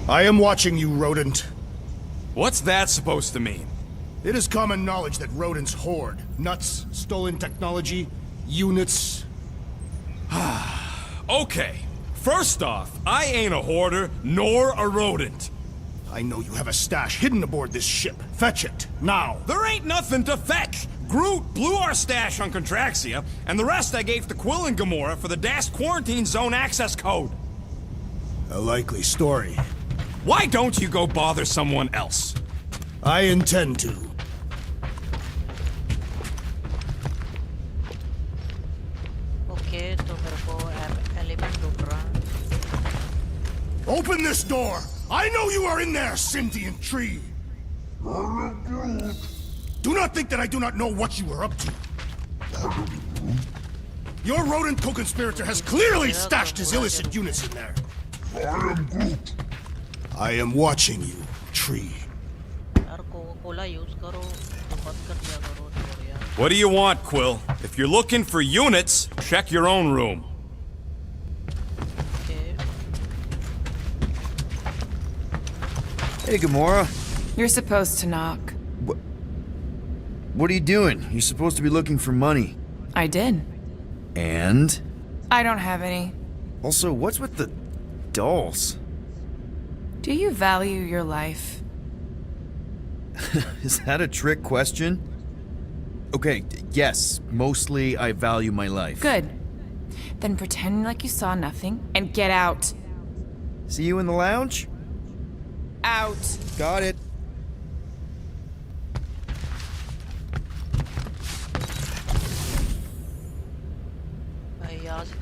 I am watching you, rodent. What's that supposed to mean? It is common knowledge that rodents hoard nuts, stolen technology, units. Okay, first off, I ain't a hoarder nor a rodent. I know you have a stash hidden aboard this ship. Fetch it, now. There ain't nothing to fetch. Groot blew our stash on Contraxia, and the rest I gave to Quill and Gamora for the DAS quarantine zone access code. A likely story. Why don't you go bother someone else? I intend to. Okay, तो मेरे को element ढूंढ रहा. Open this door! I know you are in there, sentient tree! Do not think that I do not know what you are up to. Your rodent co-conspirator has clearly stashed his illicit units in there. I am watching you, tree. यार Coca Cola use करो तो बंद कर दिया करो थोड़ा यार. What do you want, Quill? If you're looking for units, check your own room. Okay. Hey, Gamora. You're supposed to knock. What are you doing? You're supposed to be looking for money. I did. And? I don't have any. Also, what's with the dolls? Do you value your life? Is that a trick question? Okay, yes, mostly I value my life. Good. Then pretend like you saw nothing and get out. See you in the lounge? Out. Got it.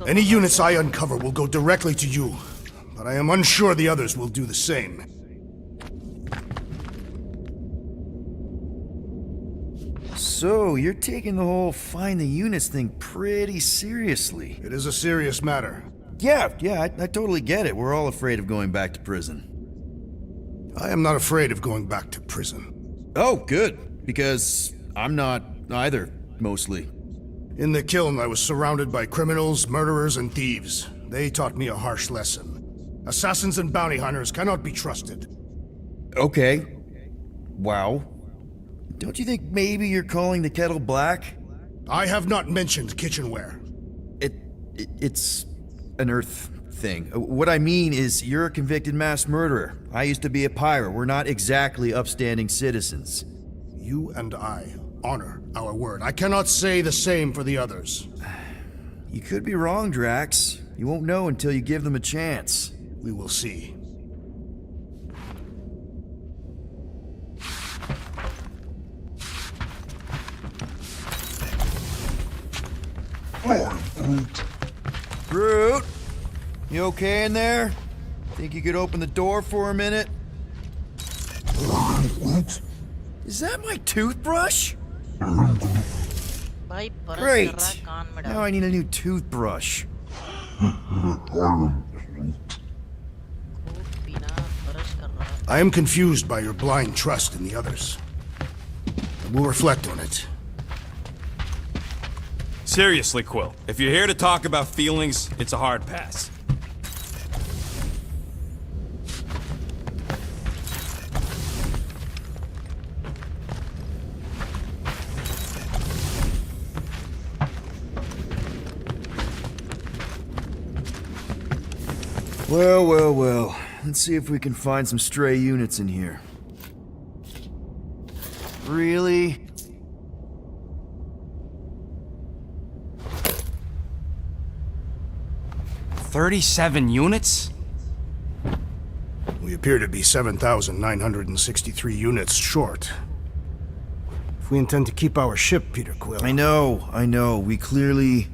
Any units I uncover will go directly to you, but I am unsure the others will do the same. So, you're taking the whole find the units thing pretty seriously. It is a serious matter. Yeah, I totally get it. We're all afraid of going back to prison. I am not afraid of going back to prison. Oh, good. Because I'm not either, mostly. In the kiln, I was surrounded by criminals, murderers, and thieves. They taught me a harsh lesson. Assassins and bounty hunters cannot be trusted. Okay. Wow. Don't you think maybe you're calling the kettle black? I have not mentioned kitchenware. It's an Earth thing. What I mean is, you're a convicted mass murderer. I used to be a pirate. We're not exactly upstanding citizens. You and I honor our word. I cannot say the same for the others. You could be wrong, Drax. You won't know until you give them a chance. We will see. Groot! You okay in there? Think you could open the door for a minute? Is that my toothbrush? भाई परस कर रहा Great! है कान में Now डाल. I need a new toothbrush. खूब पीना परस कर रहा है. I am confused by your blind trust in the others. I will reflect on it. Seriously, Quill, if you're here to talk about feelings, it's a hard pass. Well. Let's see if we can find some stray units in here. Really? $37 units? We appear to be 7,963 units short. If we intend to keep our ship, Peter Quill, I know. We clearly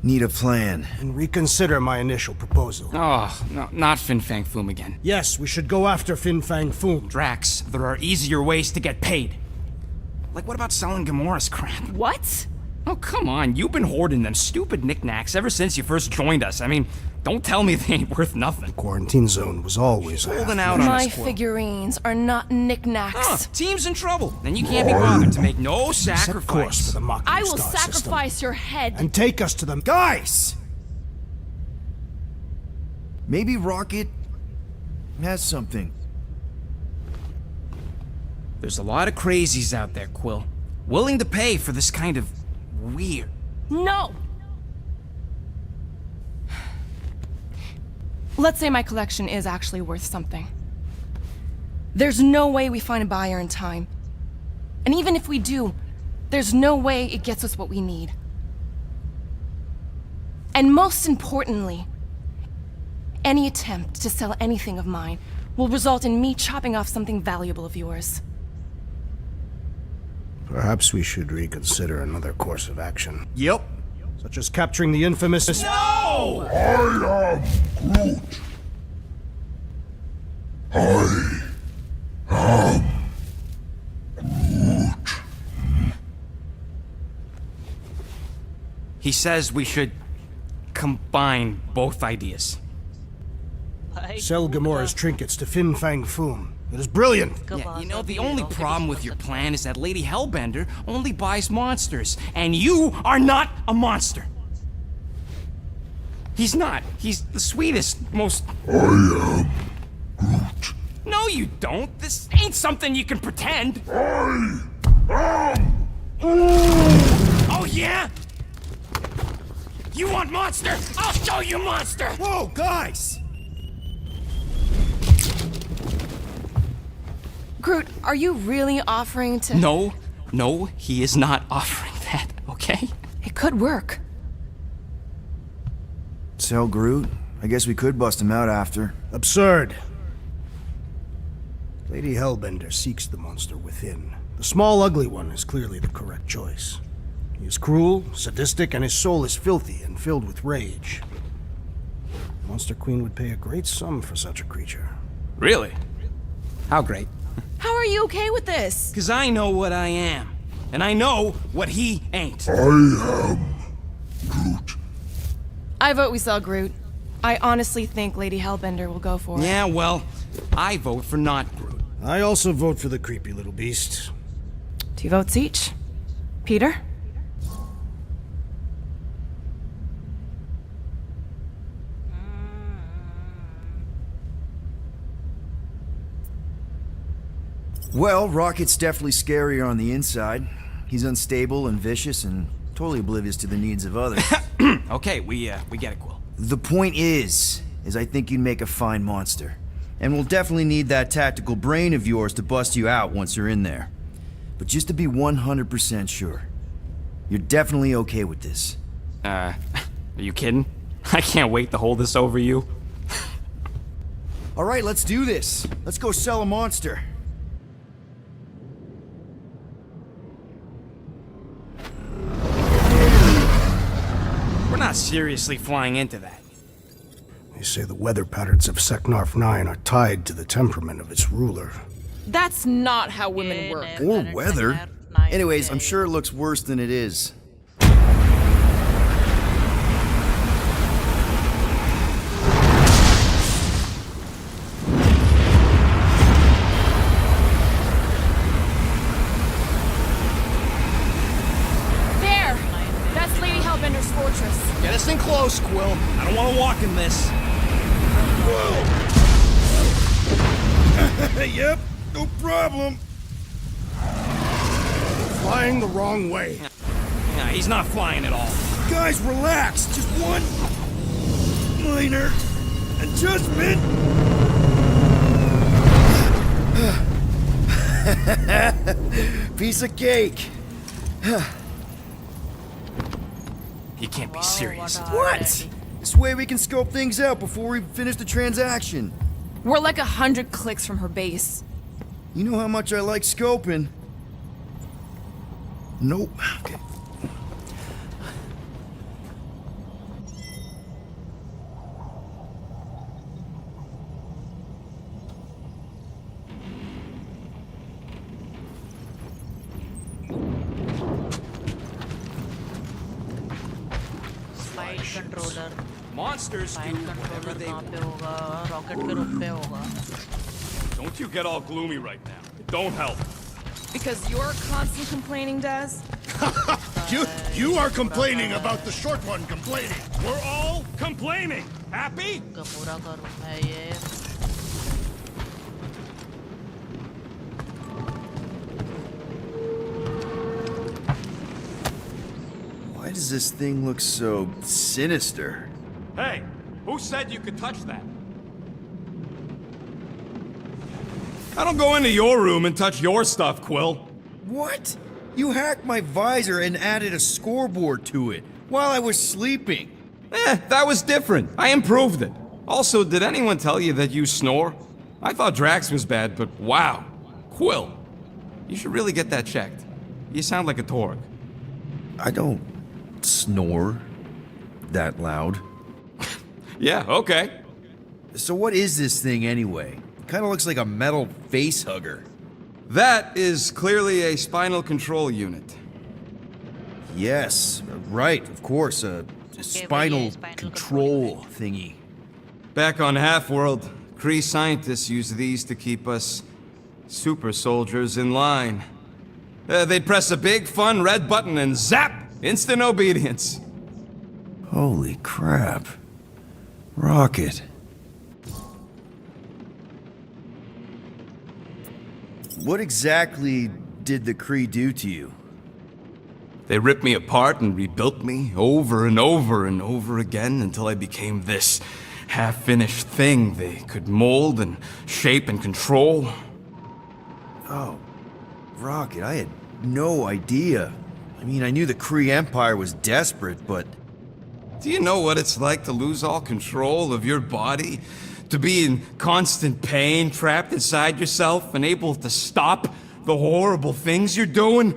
need a plan. and reconsider my initial proposal. Oh, no, not Fin Fang Foom again. Yes, we should go after Fin Fang Foom. Drax, there are easier ways to get paid. Like, what about selling Gamora's crap? What? Oh, come on, you've been hoarding them stupid knickknacks ever since you first joined us. I mean, don't tell me they ain't worth nothing. Quarantine zone was always Holding out on My us, Quill. figurines are not knickknacks. Team's in trouble, then you can't be bothered to make no Set course for sacrifice. the Mocking I will Star sacrifice system your head. and take us to them. Guys! Maybe Rocket has something. There's a lot of crazies out there, Quill. Willing to pay for this kind of weird. No! Let's say my collection is actually worth something. There's no way we find a buyer in time. And even if we do, there's no way it gets us what we need. And most importantly, any attempt to sell anything of mine will result in me chopping off something valuable of yours. Perhaps we should reconsider another course of action. Yep. Such as capturing the infamous... No! I am Groot. He says we should combine both ideas. भाई Sell Gamora's trinkets to Fin Fang Foom. It is brilliant. Yeah, you know, the only problem with your plan is that Lady Hellbender only buys monsters, and you are not a monster. He's not. He's the sweetest, most... I am Groot. No, you don't. This ain't something you can pretend. I am Oh, yeah? You want monster? I'll show you monster! Whoa, guys! Groot, are you really offering to... No, he is not offering that, okay? It could work. Sell Groot? I guess we could bust him out after. Absurd. Lady Hellbender seeks the monster within. The small, ugly one is clearly the correct choice. He is cruel, sadistic, and his soul is filthy and filled with rage. Monster Queen would pay a great sum for such a creature. Really? How great? How are you okay with this? Because I know what I am. And I know what he ain't. I am Groot. I vote we sell Groot. I honestly think Lady Hellbender will go for it. Yeah, well, I vote for not Groot. I also vote for the creepy little beast. 2 votes each. Peter? Well, Rocket's definitely scarier on the inside. He's unstable and vicious and totally oblivious to the needs of others. Okay, we get it, Quill. The point is I think you'd make a fine monster. And we'll definitely need that tactical brain of yours to bust you out once you're in there. But just to be 100% sure, you're definitely okay with this. Are you kidding? I can't wait to hold this over you. All right, let's do this. Let's go sell a monster. We're not seriously flying into that. They say the weather patterns of Seknarf 9 are tied to the temperament of its ruler. That's not how women work. Or weather. Anyways, I'm sure it looks worse than it is. There! That's Lady Hellbender's fortress. Get us in close, Quill. I don't want to walk in this. Yep, no problem. Flying the wrong way. Nah, he's not flying at all. Guys, relax. Just one minor adjustment. Piece of cake. He can't be serious. What? This way we can scope things out before we finish the transaction. We're like 100 clicks from her base. You know how much I like scoping. Nope. Okay. Flight controller. Monsters do Flight whatever controller they कहाँ want. पे होगा? Rocket के रूप पे होगा. Don't you get all gloomy right now. It don't help. Because you're constantly complaining, Daz? You are complaining about the short one complaining. We're all complaining. Happy? Gamora का room है ये. does this thing look so sinister? Hey, who said you could touch that? I don't go into your room and touch your stuff, Quill. What? You hacked my visor and added a scoreboard to it while I was sleeping. That was different. I improved it. Also, did anyone tell you that you snore? I thought Drax was bad, but wow. Quill, you should really get that checked. You sound like a Torg. I don't snore that loud. Yeah, okay. So what is this thing anyway? Kind of looks like a metal face hugger. That is clearly a spinal control unit. Yes, right, of course, a spinal spinal control thingy. Back on Half-World, Kree scientists use these to keep us super soldiers in line. They'd press a big, fun red button and zap! Instant obedience. Holy crap. Rocket. What exactly did the Kree do to you? They ripped me apart and rebuilt me over and over and over again until I became this half-finished thing they could mold and shape and control. Oh, Rocket, I had no idea. I mean, I knew the Kree Empire was desperate, but... Do you know what it's like to lose all control of your body? To be in constant pain, trapped inside yourself, unable to stop the horrible things you're doing?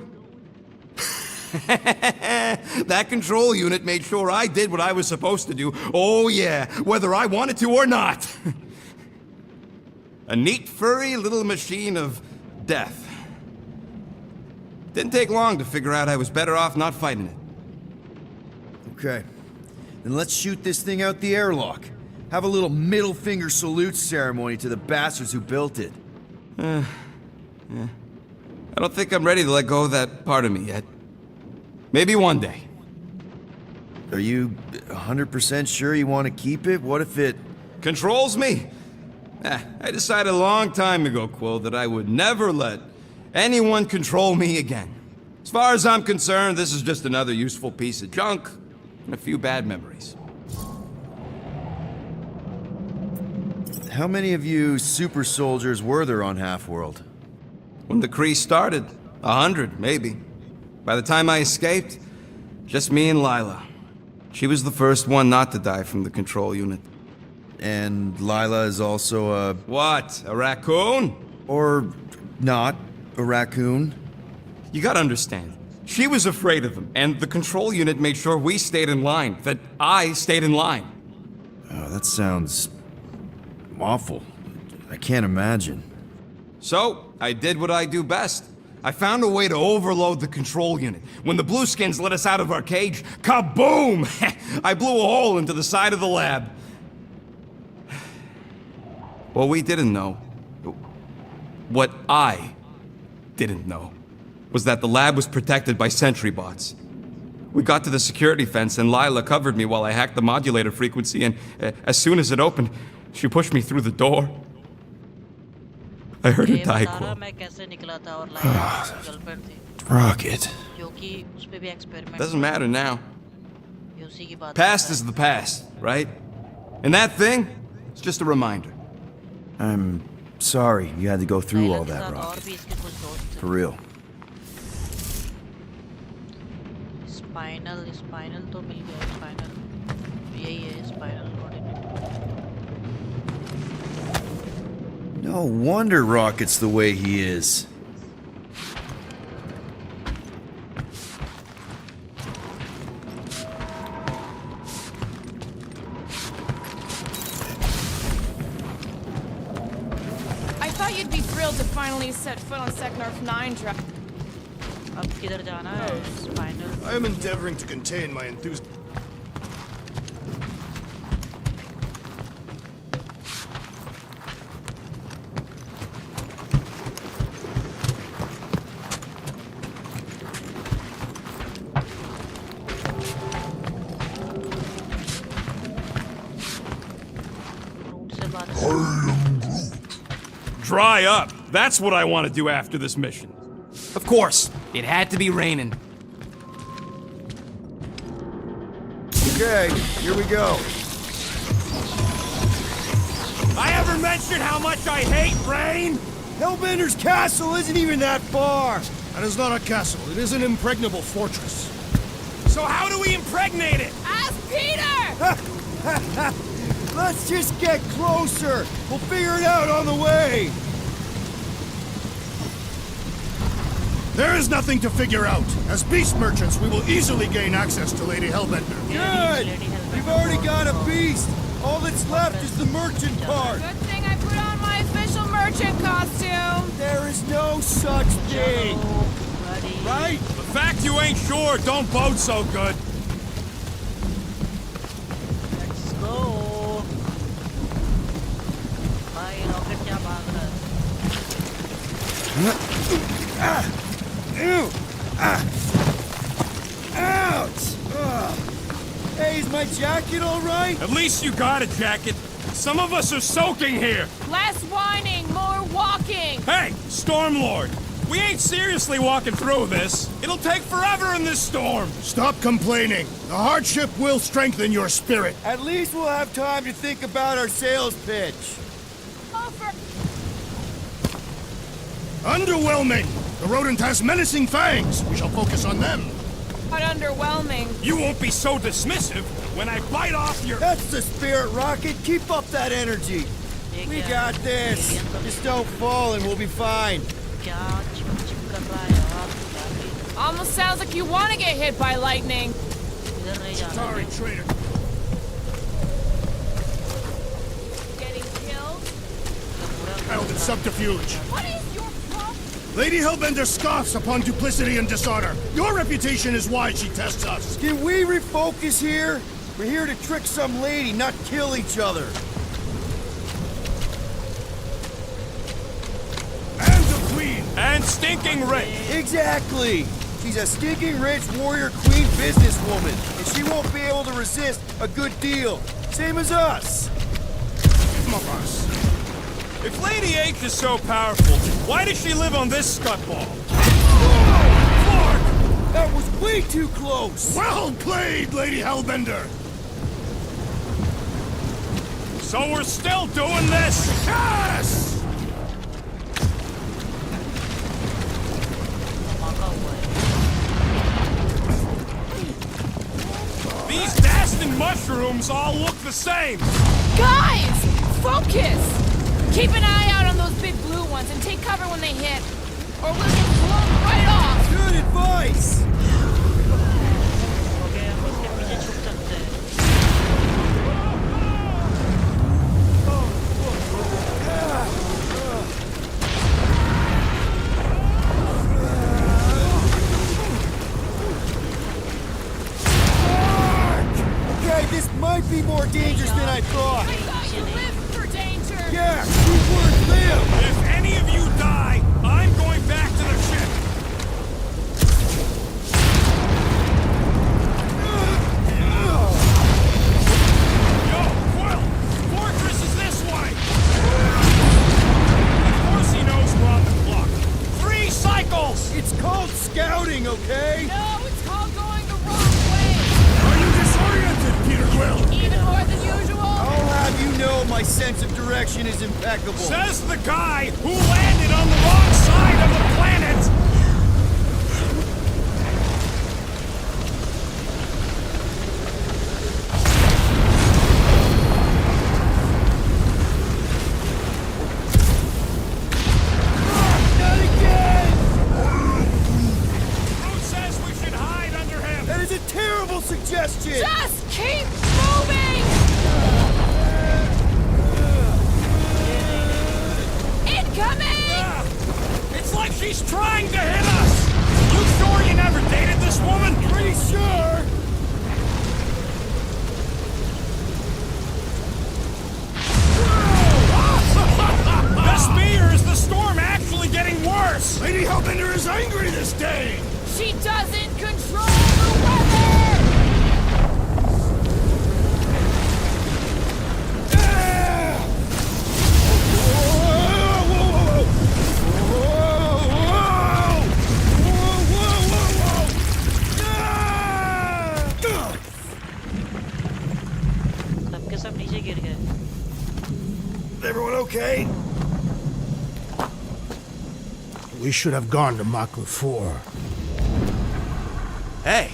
That control unit made sure I did what I was supposed to do. Oh yeah, whether I wanted to or not. A neat, furry little machine of death. Didn't take long to figure out I was better off not fighting it. Okay. Then let's shoot this thing out the airlock. Have a little middle finger salute ceremony to the bastards who built it. Yeah. I don't think I'm ready to let go of that part of me yet. Maybe one day. Are you 100% sure you want to keep it? What if it... Controls me? I decided a long time ago, Quill, that I would never let anyone control me again. As far as I'm concerned, this is just another useful piece of junk and a few bad memories. How many of you super soldiers were there on Half-World? When the Kree started, 100, maybe. By the time I escaped, just me and Lila. She was the first one not to die from the control unit. And Lila is also a... What, a raccoon? Or not, a raccoon? You gotta understand, she was afraid of them, and the control unit made sure we stayed in line, that I stayed in line. Oh, that sounds... awful. I can't imagine. So, I did what I do best. I found a way to overload the control unit. When the Blueskins let us out of our cage, kaboom! I blew a hole into the side of the lab. What we didn't know, what I didn't know, was that the lab was protected by sentry bots. We got to the security fence and Lila covered me while I hacked the modulator frequency, and as soon as it opened, she pushed me through the door. I heard her ये die, बता रहा Quill. मैं कैसे निकला था और लाइला उसकी girlfriend थी Rocket. जो कि उस पे भी एक्सपेरिमेंट Doesn't matter now. ये उसी की बात Past is the past, right? And that thing, it's just a reminder. I'm sorry you had to go through all that, और Rocket. भी इसके कुछ दोस्त For real. थे स्पाइनल तो मिल गया स्पाइनल यही है spinal coordinate No wonder Rocket's the way he is. I thought you'd be thrilled to finally set foot on Seknarf 9 drive. अब किधर जाना है spinal I am endeavoring to contain my enthusiasm. Root से बात Dry up. That's what I want to do after this mission. Of course, it had to be raining. Okay, here we go. I ever mentioned how much I hate rain? Hellbender's castle isn't even that far. That is not a castle. It is an impregnable fortress. So how do we impregnate it? Ask Peter! Let's just get closer. We'll figure it out on the way. There is nothing to figure out. As beast merchants, we will easily gain access to Lady Hellbender. Good! We've already got a beast. All that's left is the merchant part. Good thing I put on my official merchant costume. There is no such thing. Right? The fact you ain't sure don't bode so good. Let's go. भाई rocket क्या भाग रहा है? Ew! Ouch! Ugh. Hey, is my jacket all right? At least you got a jacket. Some of us are soaking here. Less whining, more walking. Hey, Stormlord. We ain't seriously walking through this. It'll take forever in this storm. Stop complaining. The hardship will strengthen your spirit. At least we'll have time to think about our sales pitch. Underwhelming! The rodent has menacing fangs. We shall focus on them. Not underwhelming. You won't be so dismissive when I bite off your... That's the spirit, Rocket. Keep up that energy. We got this. Just don't fall and we'll be fine. क्या chip कर रहा है यार? Almost sounds like you want to get hit by lightning. इधर नहीं जा रहा। Sorry, traitor. Getting killed? Held in subterfuge. What is your problem? Lady Hellbender scoffs upon duplicity and dishonor. Your reputation is why she tests us. Can we refocus here? We're here to trick some lady, not kill each other. And the queen. And stinking rich. Exactly. She's a stinking rich warrior queen businesswoman, and she won't be able to resist a good deal. Same as us. Some of us. If Lady H is so powerful, why does she live on this scuttball? Clark! That was way too close. Well played, Lady Hellbender. So we're still doing this? Yes! धमाका हुआ है। These Dastan mushrooms all look the same. Guys! Focus! Keep an eye out on those big blue ones and take cover when they hit. Or we'll get blown right off! Good advice. Okay हम उसके पीछे छुप सकते हैं। Okay, this might be more dangerous than I thought. I thought you lived for danger! Yeah, we would live. If any of you die, I'm going back to the ship. Yo, Quill! Fortress is this way! Of course he knows we're on the clock. 3 cycles! It's called scouting, okay? No, it's called going the wrong way! Are you disoriented, Peter Quill? Even more than usual? I'll have you know my sense of direction is impeccable. Says the guy who landed on the wrong side of the planet! Not again! Groot says we should hide under him! That is a terrible suggestion! Just keep moving! Incoming! It's like she's trying to hit us! You sure you never dated this woman? Pretty sure! The spear is the storm actually getting worse! Lady Hellbender is angry this day. She doesn't control the weather! Everyone okay? We should have gone to Mach 4. Hey,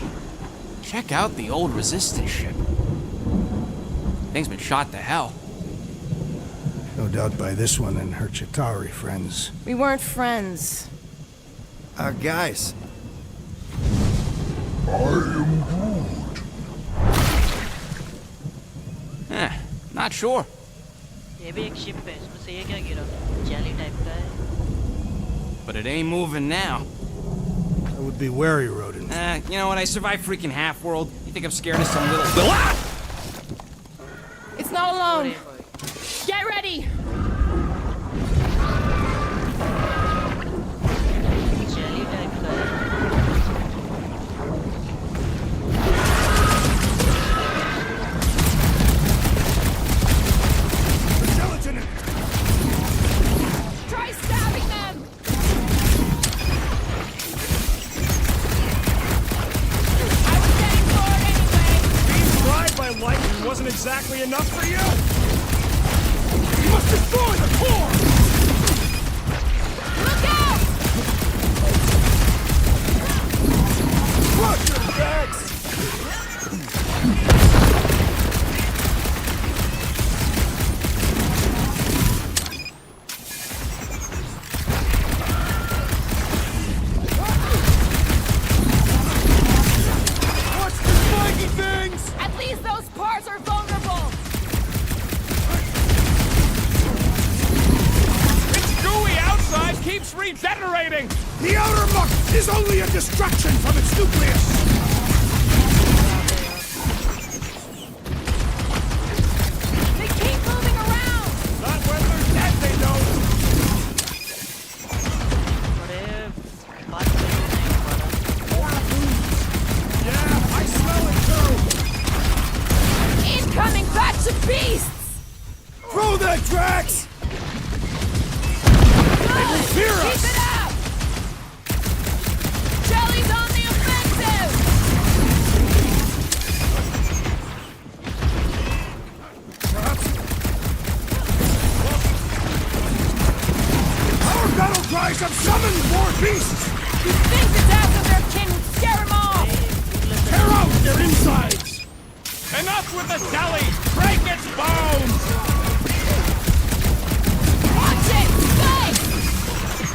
check out the old resistance ship. Thing's been shot to hell. No doubt by this one and her Chitauri friends. We weren't friends. Guys. I am Groot. Not sure. ये भी एक ship है इसमें से ये क्या गिरा jelly type का है But it ain't moving now. I would be wary, Rodin. You know what? I survived freaking Half-World. You think I'm scared of some little... Ah! It's not alone. Get ready! Jelly type का है Try stabbing them! I was getting bored anyway! Being fried by lightning wasn't exactly enough for you? You must destroy the core! Look out! Crush your backs! Watch the spiky things! At least those parts are vulnerable! It's gooey outside keeps regenerating! The outer muck is only a distraction from its nucleus! They keep moving around! Not when they're dead, they don't! अरे बात नहीं पड़ा Yeah, I smell it too! Incoming batch of beasts! Throw that, Drax! Good! fear Keep us. it up! Jelly's on the offensive! Our battle cries have summoned more beasts! He thinks it's after their kin would scare him off! Tear out their insides! Enough with the jelly! Break its bones! Watch it! Stay!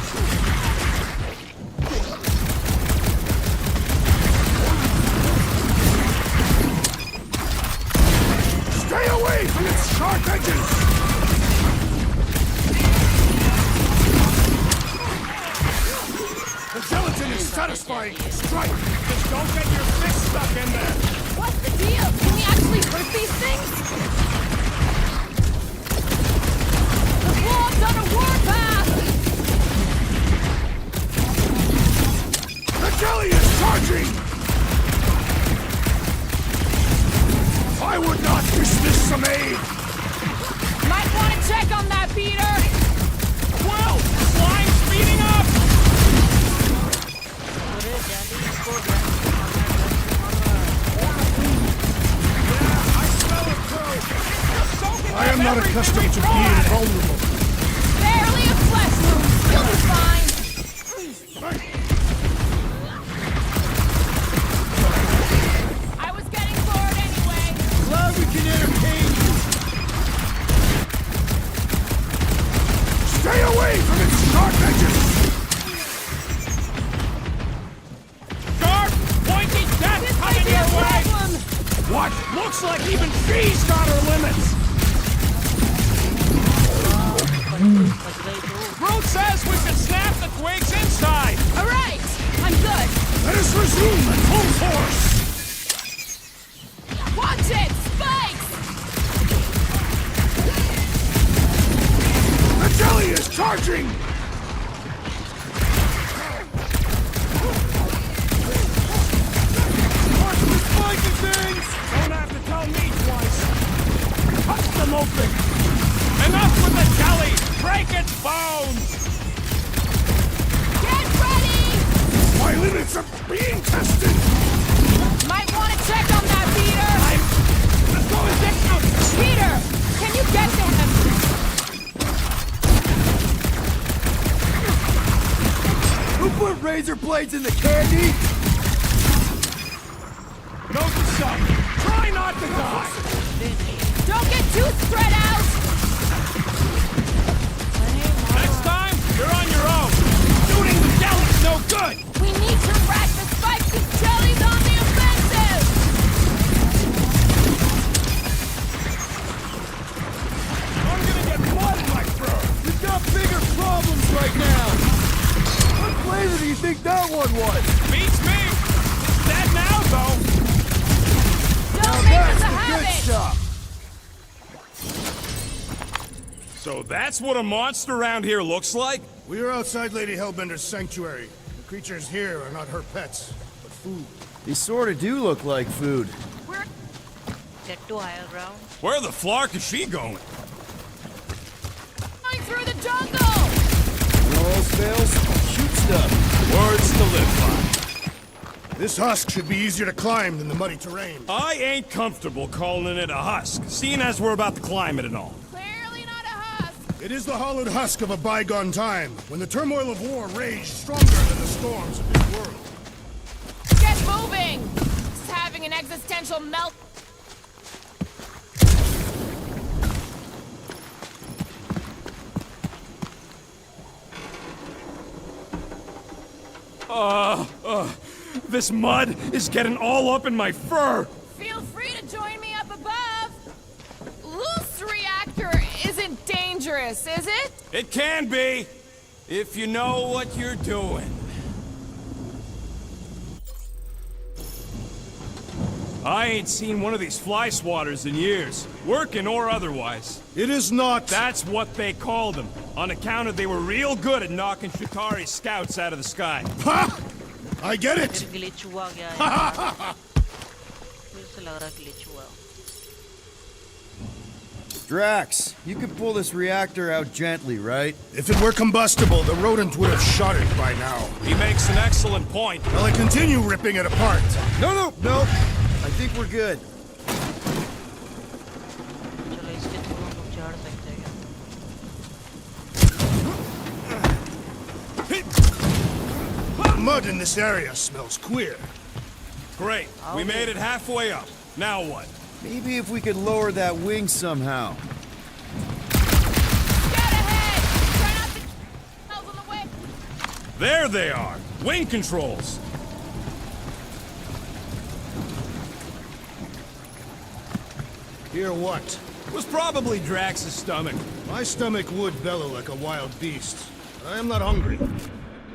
Stay away from its sharp edges! The gelatin is satisfying! Strike! Just don't get your fist stuck in there! What's the deal? Can we actually hurt these things? The wolves on a warpath! The jelly is charging! I would not dismiss some aid! Might want to check on that, Peter! Well, slime speeding up! अरे jelly इसको Yeah, I smell it too! It's soaking I am not everything accustomed we to try. being vulnerable. Barely a flesh wound! You'll be fine! I was getting bored anyway! Glad we can entertain you! Stay away from its sharp edges! Sharp, pointy death This might coming be a your way! problem! What? Looks like even she's got her limits! Groot says we should snap the twigs inside! Alright! I'm good! Let us resume at full force! Watch it! Spikes! The jelly is charging! Watch the spiky things! Don't have to tell me twice! Cut them open! Enough with the jelly! Break its bones! Get ready! My limits are being tested! Might want to check on that, Peter! Let's go and get out! Peter! Can you get to him? razor blades in the candy? Note to self. Try not to die. Don't get too spread out! Next time, you're on your own. Shooting the jelly's no good. We need to rack the spikes and jellies on the offensive! I'm gonna get blood in my fur. We've got bigger problems right now! What flavor do you think that one was? Beats me. It's dead now, though. Don't make us a Good habit! stuff! So that's what a monster around here looks like? We are outside Lady Hellbender's sanctuary. The creatures here are not her pets, but food. They sort of do look like food. Get to higher ground. Where the flark is she going? Going through the jungle! When all fails, shoot stuff. Words to live by. This husk should be easier to climb than the muddy terrain. I ain't comfortable calling it a husk, seeing as we're about to climb it and all. Clearly not a husk! It is the hollowed husk of a bygone time, when the turmoil of war raged stronger than the storms of this world. Get moving! Just having an existential melt. This mud is getting all up in my fur. Feel free to join me up above. Loose reactor isn't dangerous, is it? It can be, if you know what you're doing. I ain't seen one of these fly swatters in years, working or otherwise. It is not. That's what they called them, on account of they were real good at knocking Shatari's scouts out of the sky. Ha! I get it! फिर glitch हुआ क्या है यार? फिर से लग रहा glitch हुआ. Drax, you could pull this reactor out gently, right? If it were combustible, the rodent would have shot it by now. He makes an excellent point. Will I continue ripping it apart? No. I think we're good. चलो इसके through हम लोग चढ़ सकते हैं. Mud in this area smells queer. Great, we made it halfway up. Now what? Maybe if we could lower that wing somehow. Get ahead! Try not to... Hell's on the way! There they are, wing controls. Hear what? It was probably Drax's stomach. My stomach would bellow like a wild beast, but I am not hungry.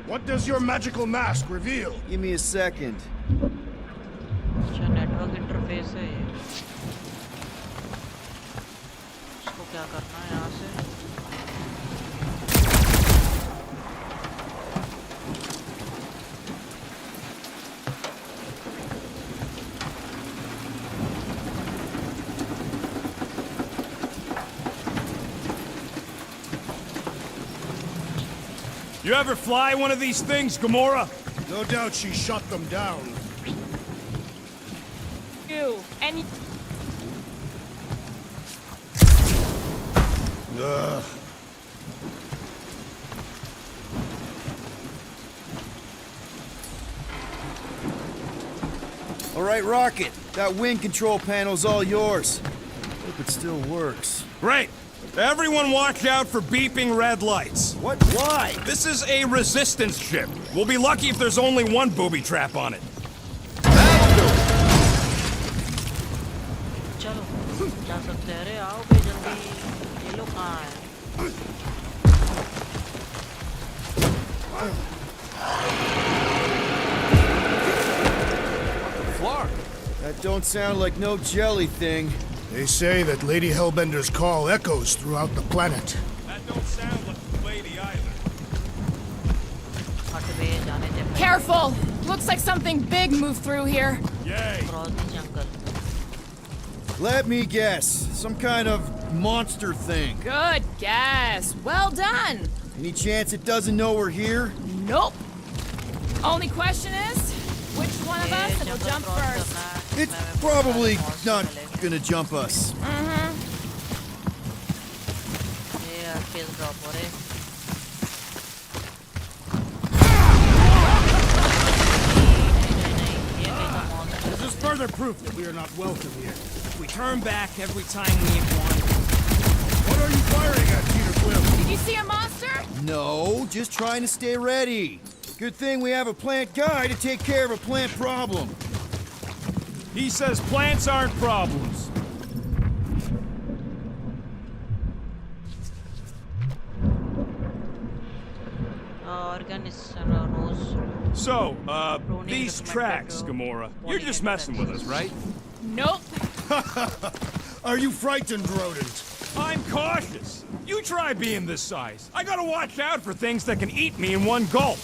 What does your magical mask reveal? Give me a second. अच्छा network interface है ये. इसको क्या करना है यहाँ से? You ever fly one of these things, Gamora? No doubt she shot them down. You, and... Ugh. All right, Rocket. That wing control panel's all yours. Hope it still works. Great. Everyone watch out for beeping red lights. What? Why? This is a resistance ship. We'll be lucky if there's only one booby trap on it. चलो जा सकते हैं. अरे आओ बे जल्दी. ये लोग कहाँ हैं? Flark. That don't sound like no jelly thing. They say that Lady Hellbender's call echoes throughout the planet. That don't sound like the lady either. हट बे जाने दे. Careful! Looks like something big moved through here. Yay. Cross the jungle. Let me guess. Some kind of monster thing. Good guess. Well done. Any chance it doesn't know we're here? Nope. Only question is, which one of us will jungle jump cross first? करना है. It's मैं probably monster not मिलेगा. gonna jump us. ये space drop हो रहे. further proof that We are not welcome here. We turn back every time we ain't wanted. What are you firing at, Peter Quill? Did you see a monster? No, just trying to stay ready. Good thing we have a plant guy to take care of a plant problem. He says plants aren't problems. Rose. So, Ronin these recommended, tracks, Gamora. You're just messing with us, right? Nope. Are you frightened, rodent? I'm cautious. You try being this size. I gotta watch out for things that can eat me in one gulp.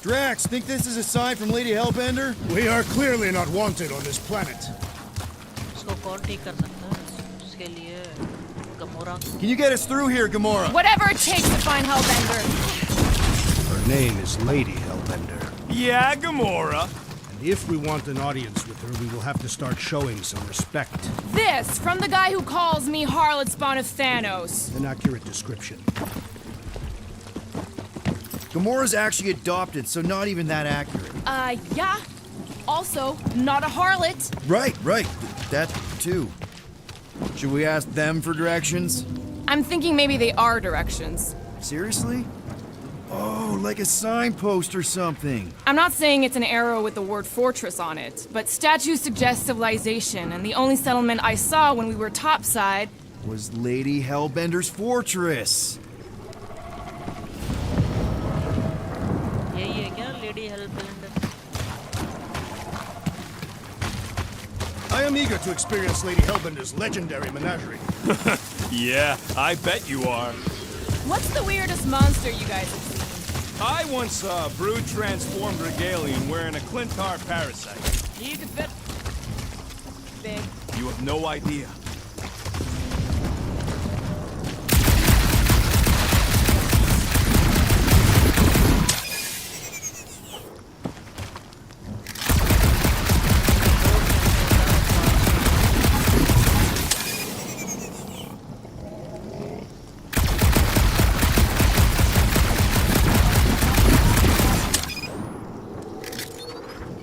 Drax, think this is a sign from Lady Hellbender? We are clearly not wanted on this planet. इसको कौन ठीक कर सकता है? उसके लिए Gomorrah. Can you get us through here, Gamora? Whatever it takes to find Hellbender. Her name is Lady Hellbender. Yeah, Gamora. And if we want an audience with her, we will have to start showing some respect. This from the guy who calls me harlot spawn of Thanos. An accurate description. Gamora's actually adopted, so not even that accurate. Yeah. Also, not a harlot. Right. That too. Should we ask them for directions? I'm thinking maybe they are directions. Seriously? Oh, like a signpost or something. I'm not saying it's an arrow with the word fortress on it, but statues suggest civilization, and the only settlement I saw when we were topside Was Lady Hellbender's fortress. यही है क्या lady हेल्पलाइंडर? I am eager to experience Lady Hellbender's legendary menagerie. Yeah, I bet you are. What's the weirdest monster you guys have seen? I once saw a brood transformed regalian wearing a Clintar parasite. You could fit big. You have no idea.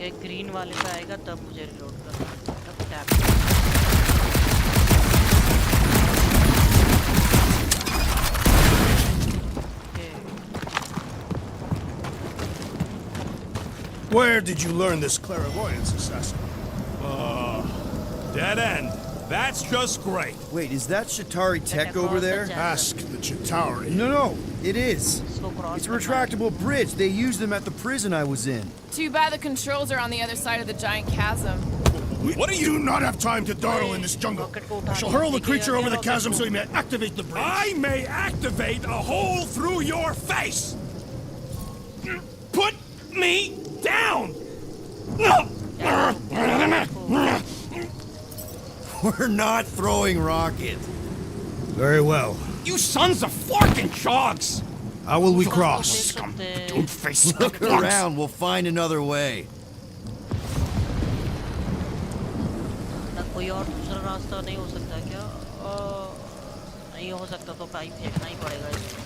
ये green वाले पे आएगा तब मुझे reload करना है, तब tap. Where did you learn this clairvoyance, assassin? Dead end. That's just great. Wait, is that Shatari tech over there? Ask the Chitauri. No, it is. इसको cross It's a retractable bridge. They used them at the prison I was in. Too bad the controls are on the other side of the giant chasm. What do you do not have time to dawdle in this jungle? I shall hurl the creature over the chasm so he may activate the bridge. I may activate a hole through your face. Put me down. We're not throwing rockets. Very well. You sons of forking chogs. How will we cross? Don't face Look around. We'll find another way. कोई और दूसरा रास्ता नहीं हो सकता क्या? नहीं हो सकता तो पाइप फेंकना ही पड़ेगा इसको.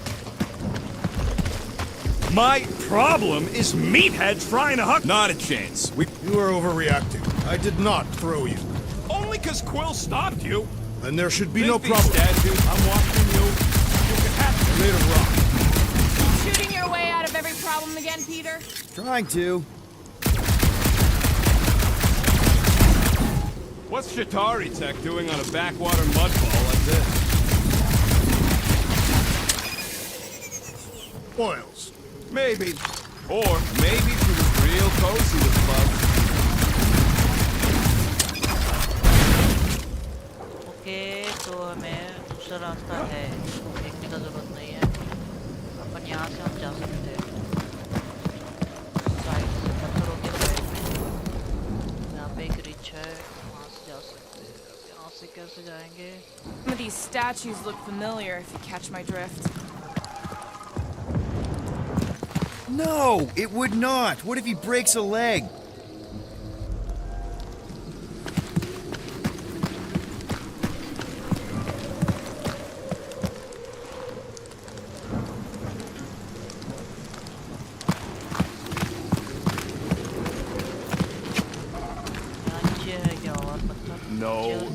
My problem is meatheads trying to huck. Not a chance. You are overreacting. I did not throw you. Only because Quill stopped you. Then there should be no Think problem. these statues, I'm watching you. You can have Made of rock. Shooting your way out of every problem again, Peter? Trying to. What's Shatari Tech doing on a backwater mudball like this? Oils. Maybe. Or maybe she was real cozy with bugs. Okay तो हमें दूसरा रास्ता है, देखने का जरूरत नहीं है. अपन यहाँ से हम जा सकते हैं. साइड से पत्थरों के साइड में यहाँ पे एक रिच है, वहाँ से जा सकते हैं. अब यहाँ से कैसे जाएंगे? Some of these statues look familiar, if you catch my drift. No, it would not. What if he breaks a leg?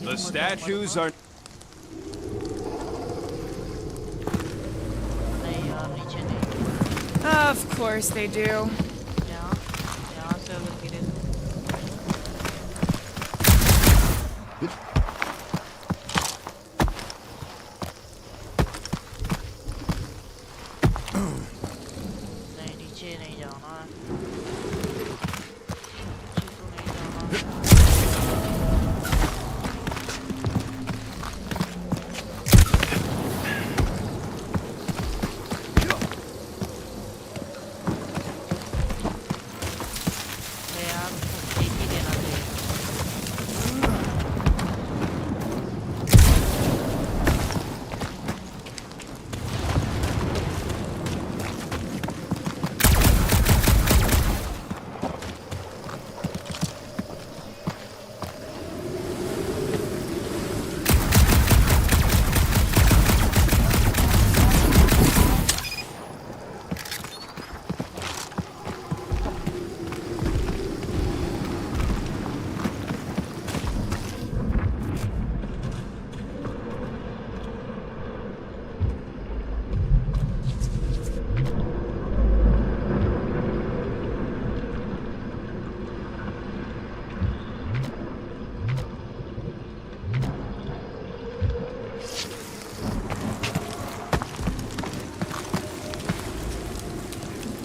the statues are... नहीं यार नीचे नहीं Of course they do. यहाँ से अगर गिरे तो नहीं नीचे नहीं जाना है नीचे तो नहीं जाना है यार उसको फेंक ही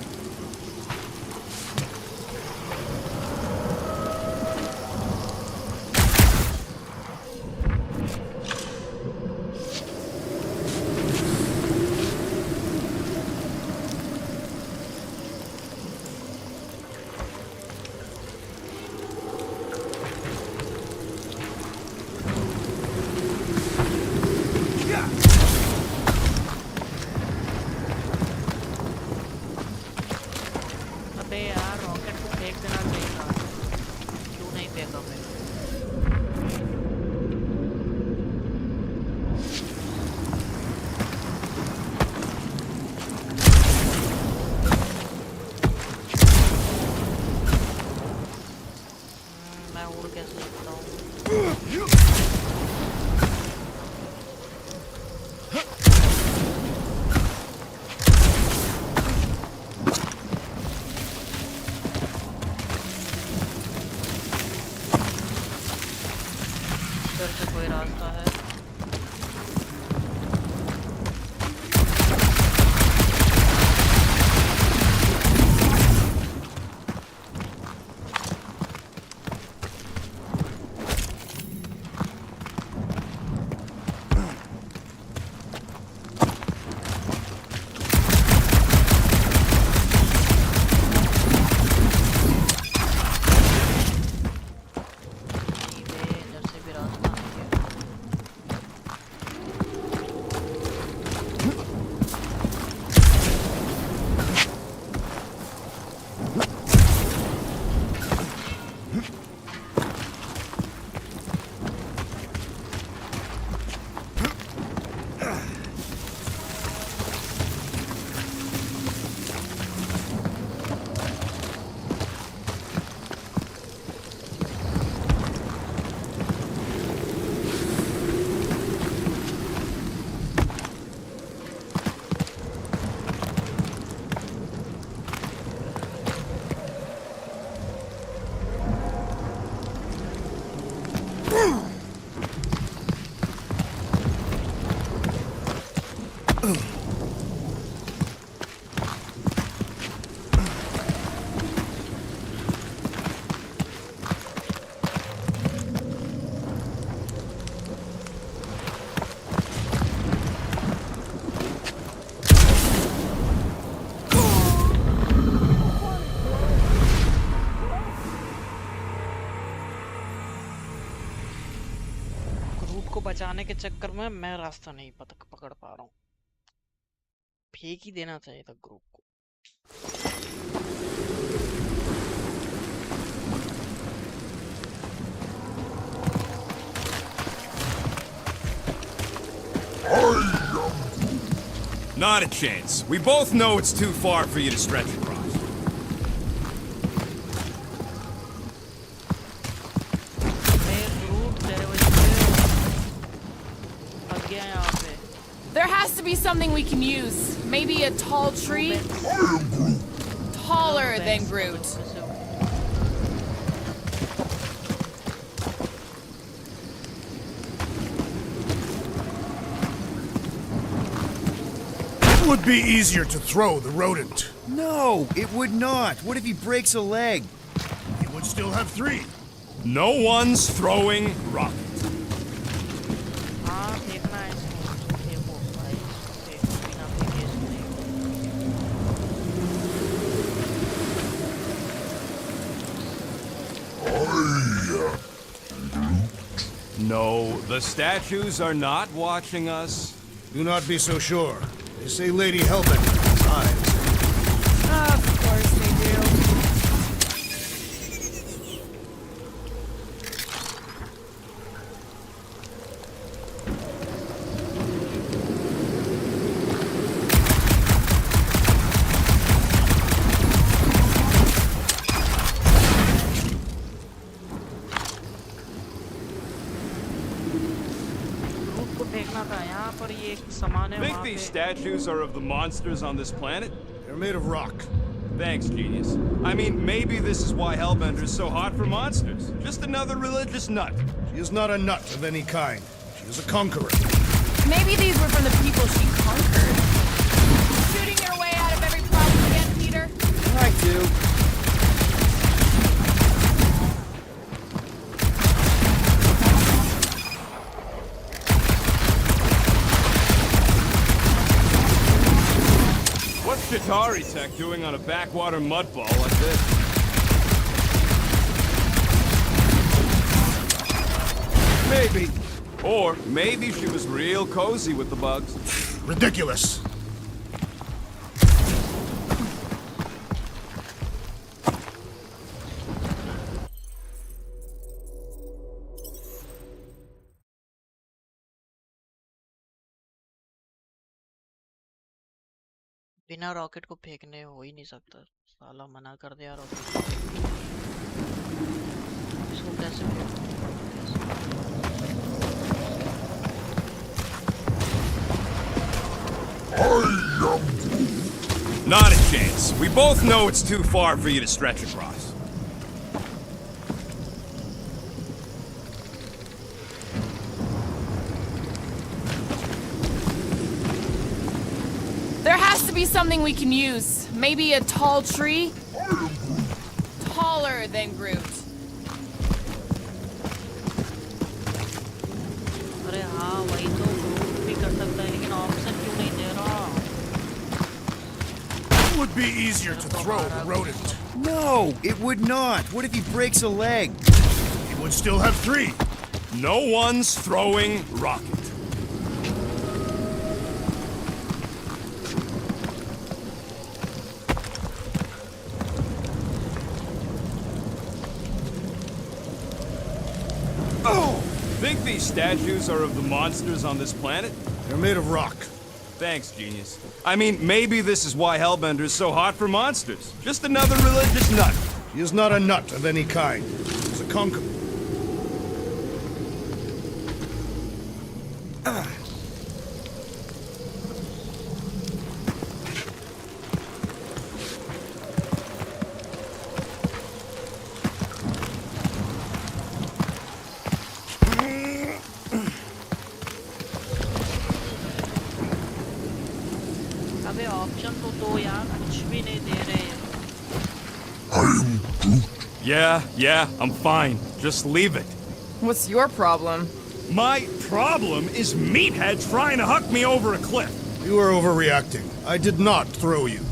देना चाहिए अबे यार रॉकेट को फेंक देना चाहिए था क्यों नहीं फेंका मैं मैं उड़ कैसे सकता हूँ इधर से कोई रास्ता है इधर से भी रास्ता नहीं है ग्रुप को बचाने के चक्कर में मैं रास्ता नहीं पकड़ पा रहा हूँ फेंक ही देना चाहिए था ग्रुप को Not a chance. We both know it's too far for you to stretch across. मैं ग्रुप तेरे वजह be something we can use. Maybe a tall tree? Taller than Groot. It would be easier to throw the rodent. No, it would not. What if he breaks a leg? He would still have 3. No one's throwing rockets. हाँ देखना है इसको देखो भाई देखो बिना फेंके इसको No, the statues are not watching us. Do not be so sure. They say Lady Hellbender has eyes. Of course they do. Root को फेंकना था यहाँ पर ये एक सामान है Think वहाँ these पे statues are of the monsters on this planet? They're made of rock. Thanks, genius. I mean, maybe this is why Hellbender's so hot for monsters. Just another religious nut. She is not a nut of any kind. She is a conqueror. Maybe these were from the people she conquered. Shooting your way out of every problem again, Peter? I do. What's Chitauri Tech doing on a backwater mudball like this? Maybe. Or maybe she was real cozy with the bugs. Ridiculous. बिना rocket को फेंकने हो ही नहीं सकता साला मना कर दिया रॉकेट इसको कैसे फेंकूं? Not a chance. We both know it's too far for you to stretch across. There has to be something we can use. Maybe a tall tree? Taller than Groot. अरे हाँ वही तो ग्रुप भी कर सकता है लेकिन ऑप्शन क्यों नहीं दे रहा? It would be easier to throw the rodent. No, it would not. What if he breaks a leg? He would still have 3. No one's throwing rocket. Think these statues are of the monsters on this planet? They're made of rock. Thanks, genius. I mean, maybe this is why Hellbender is so hot for monsters. Just another religious nut. He is not a nut of any kind. He is a conqueror. अबे option तो दो यार कुछ भी नहीं दे रहे हैं I'm Groot. Yeah, I'm fine. Just leave it. What's your problem? My problem is meatheads trying to huck me over a cliff. You are overreacting. I did not throw you.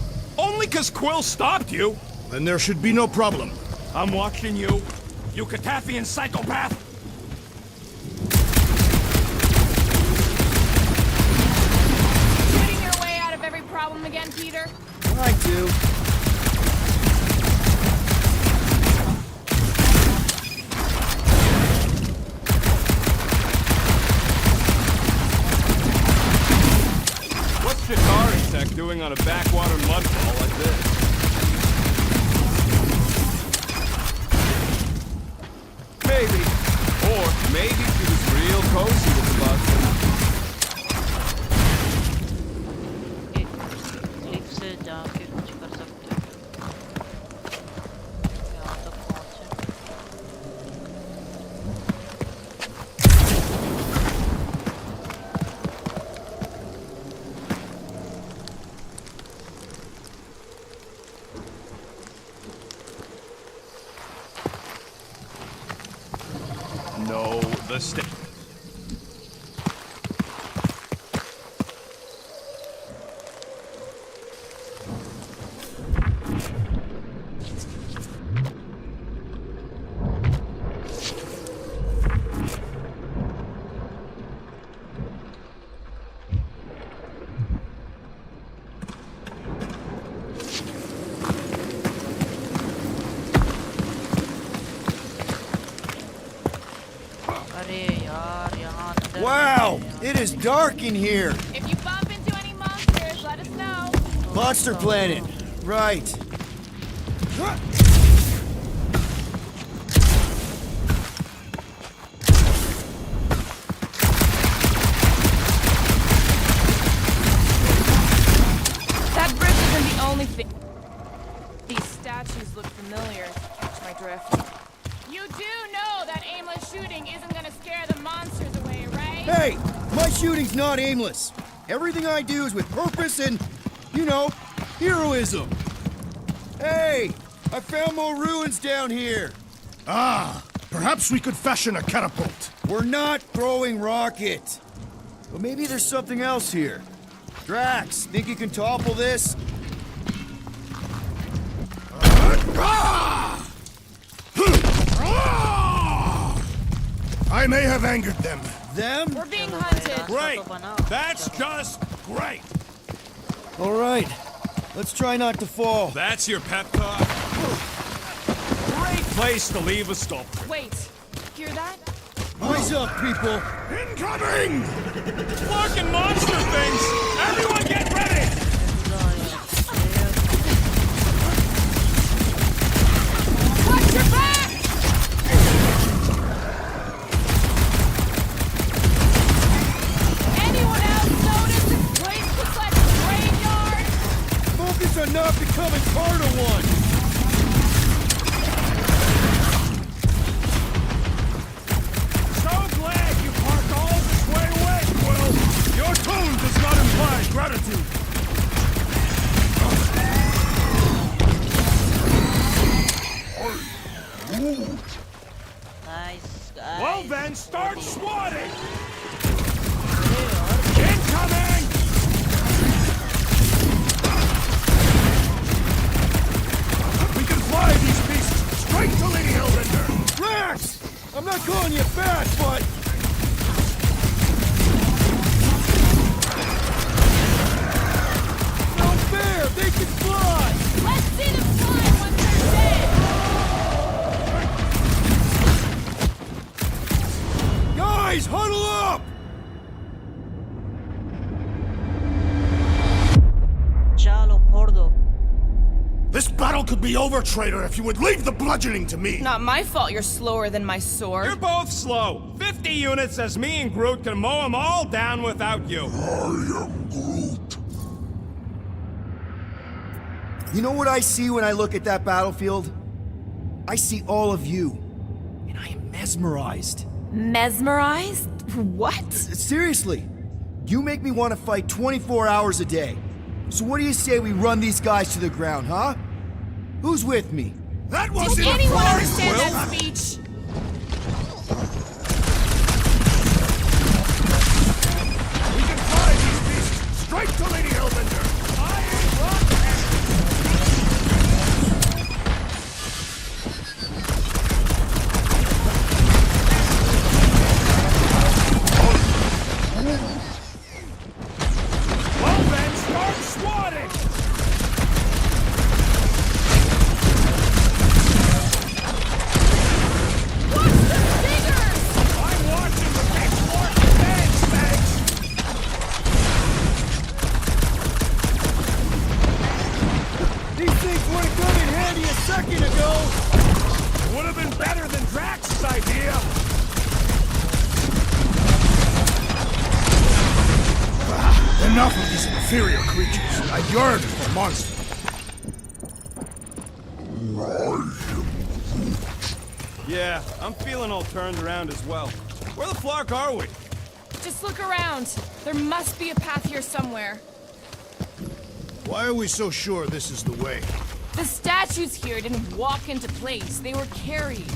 Only 'cause Quill stopped you. Then there should be no problem. I'm watching you, you Katafian psychopath. Shooting your way out of every problem again, Peter? I do. What's Chitauri Tech doing on a backwater mudball like this? Maybe. Or maybe she was real cozy with the bugs. the stick. अरे यार यहाँ अंदर Wow, it is dark in here. If you bump into any monsters, let us know. Monster Planet. Right. That bridge isn't the only thing. These statues look familiar. Catch my drift. You do know that aimless shooting isn't gonna scare the monsters away, right? Hey, my shooting's not aimless. Everything I do is with purpose and, you know, heroism. Hey, I found more ruins down here. Ah, perhaps we could fashion a catapult. We're not throwing rocket. But maybe there's something else here. Drax, think you can topple this? I may have angered them. Them? We're being hunted. Great! That's just great! All right. Let's try not to fall. That's your pep talk? Great place to leave a sculpture. Wait, hear that? Eyes up, people. Incoming! Fucking monster things! Everyone get ready! Watch your back! Anyone else notice this place looks like a graveyard? Focus on not becoming part of one. So glad you parked all this way away, Quill! Your tone does not imply gratitude. Nice guys. Well then, start swatting! Incoming! We can fly these beasts straight to Lady Hellbender! Drax! I'm not calling you fat, but... No fair! They can fly! Let's see them fly once they're dead! Guys, huddle up! चलो फोड़ दो. This battle could be over, traitor, if you would leave the bludgeoning to me! Not my fault you're slower than my sword. You're both slow. 50 units says me and Groot can mow them all down without you. I am Groot. You know what I see when I look at that battlefield? I see all of you. And I am mesmerized. Mesmerized? What? Seriously, you make me want to fight 24 hours a day. So what do you say we run these guys to the ground, huh? Who's with me? That Does wasn't anyone a understand Quill! that speech? We can fly these beasts straight to Lady Hellbender! I ain't rock Well then, start swatting! Watch the stingers! I'm watching the pitchfork dance, thanks! These things would have come in handy a second ago! Would have been better than Drax's idea! Enough of these inferior creatures. I yearn for monsters. Yeah, I'm feeling all turned around as well. Where the flark are we? Just look around. There must be a path here somewhere. Why are we so sure this is the way? The statues here didn't walk into place. They were carried.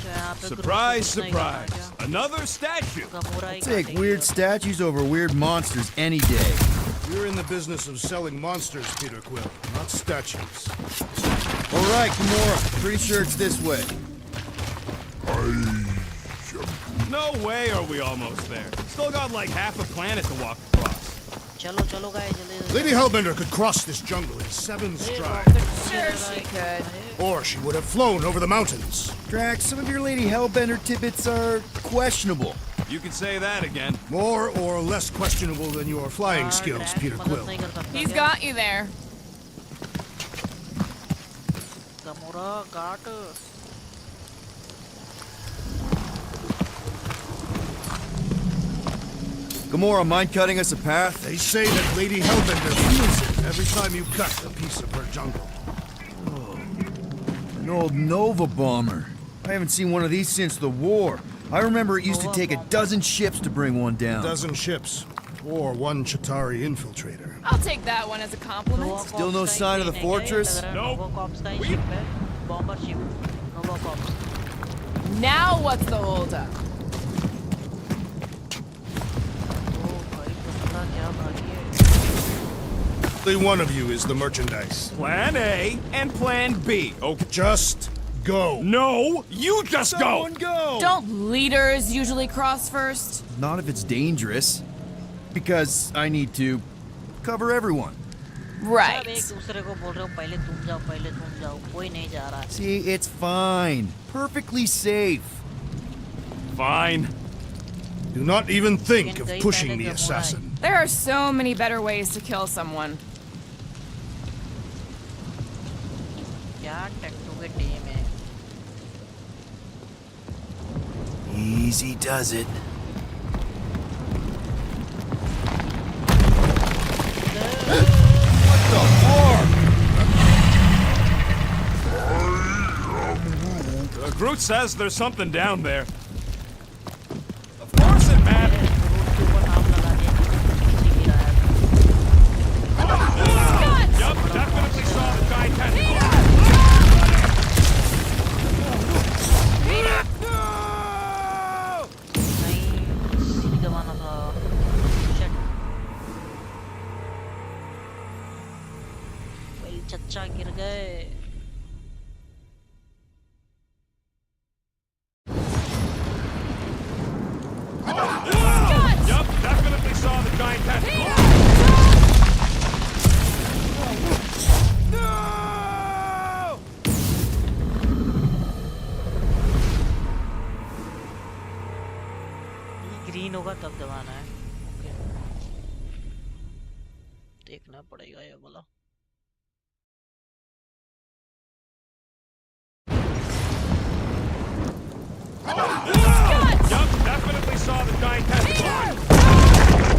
यहाँ पे Surprise, groceries नहीं करना surprise. क्या? Another statue. Gomorrah ही Take काटेगी weird और- statues over weird monsters any day. You're in the business of selling monsters, Peter Quill, not statues. All right, Gamora. Pretty sure it's this way. No way are we almost there. Still got like half a planet to walk across. चलो चलो guys जल्दी Lady Hellbender could cross this jungle in 7 strides. Sure she could. Or she would have flown over the mountains. Drax, some of your Lady Hellbender tidbits are questionable. You can say that again. More or less questionable than your flying skills, Peter Quill. नहीं कर सकता He's क्या? got you there. Gomorrah काट Gamora, mind cutting us a path? They say that Lady Hellbender feels it every time you cut a piece of her jungle. An old Nova bomber. I haven't seen one of these since the war. I remember it used to take a dozen ships to bring one down. 12 ships. Or 1 Chitauri infiltrator. I'll take that one as a compliment. Still no sign of the fortress? Nope. Bomber ship. Nova Cops. Now what's the holdup? Only one of you is the merchandise. Plan A and Plan B. Okay. Just go. No, you just Someone go. go! Don't leaders usually cross first? Not if it's dangerous. Because I need to cover everyone. सब एक Right. दूसरे को बोल रहे हो पहले तुम जाओ कोई नहीं जा रहा है See, it's fine. Perfectly safe. Fine. Do not even think of pushing the assassin. There are so many better ways to kill someone. क्या टट्टू के टीम है Easy does it. Groot says there's something down there. Of course it matters. के ऊपर नाम लगा दिया किसी की राय Yup, definitely saw the giant tentacle. नहीं सीधी दबाना था Shit. भाई चच्चा गिर गए Yup, definitely saw the giant tentacle. Green होगा तब दबाना है ओके देखना पड़ेगा ये वाला Yup, definitely saw the giant tentacle.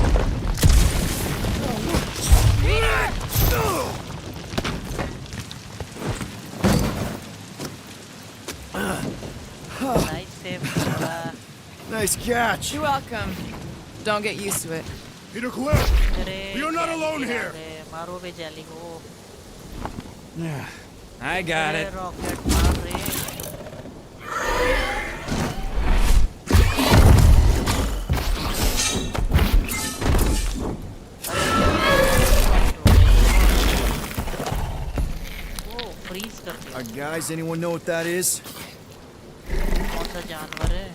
Nice save Nice catch. You're welcome. Don't get used to it. Peter Quill, अरे you're not alone here. मारो बे जैली को I got it. रॉकेट मार रहे ओ फ्रीज कर दिया Guys, anyone know what that is? कौन सा जानवर है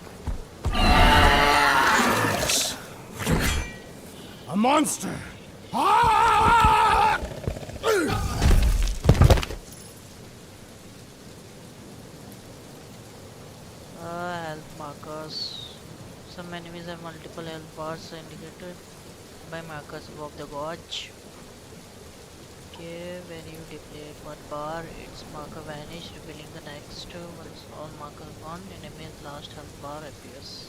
A monster. Ah! health markers. Some enemies have multiple health bars indicated by markers above the gauge. Okay, when you deplete one bar, its marker vanish, revealing the next. Once all markers gone, enemy's last health bar appears.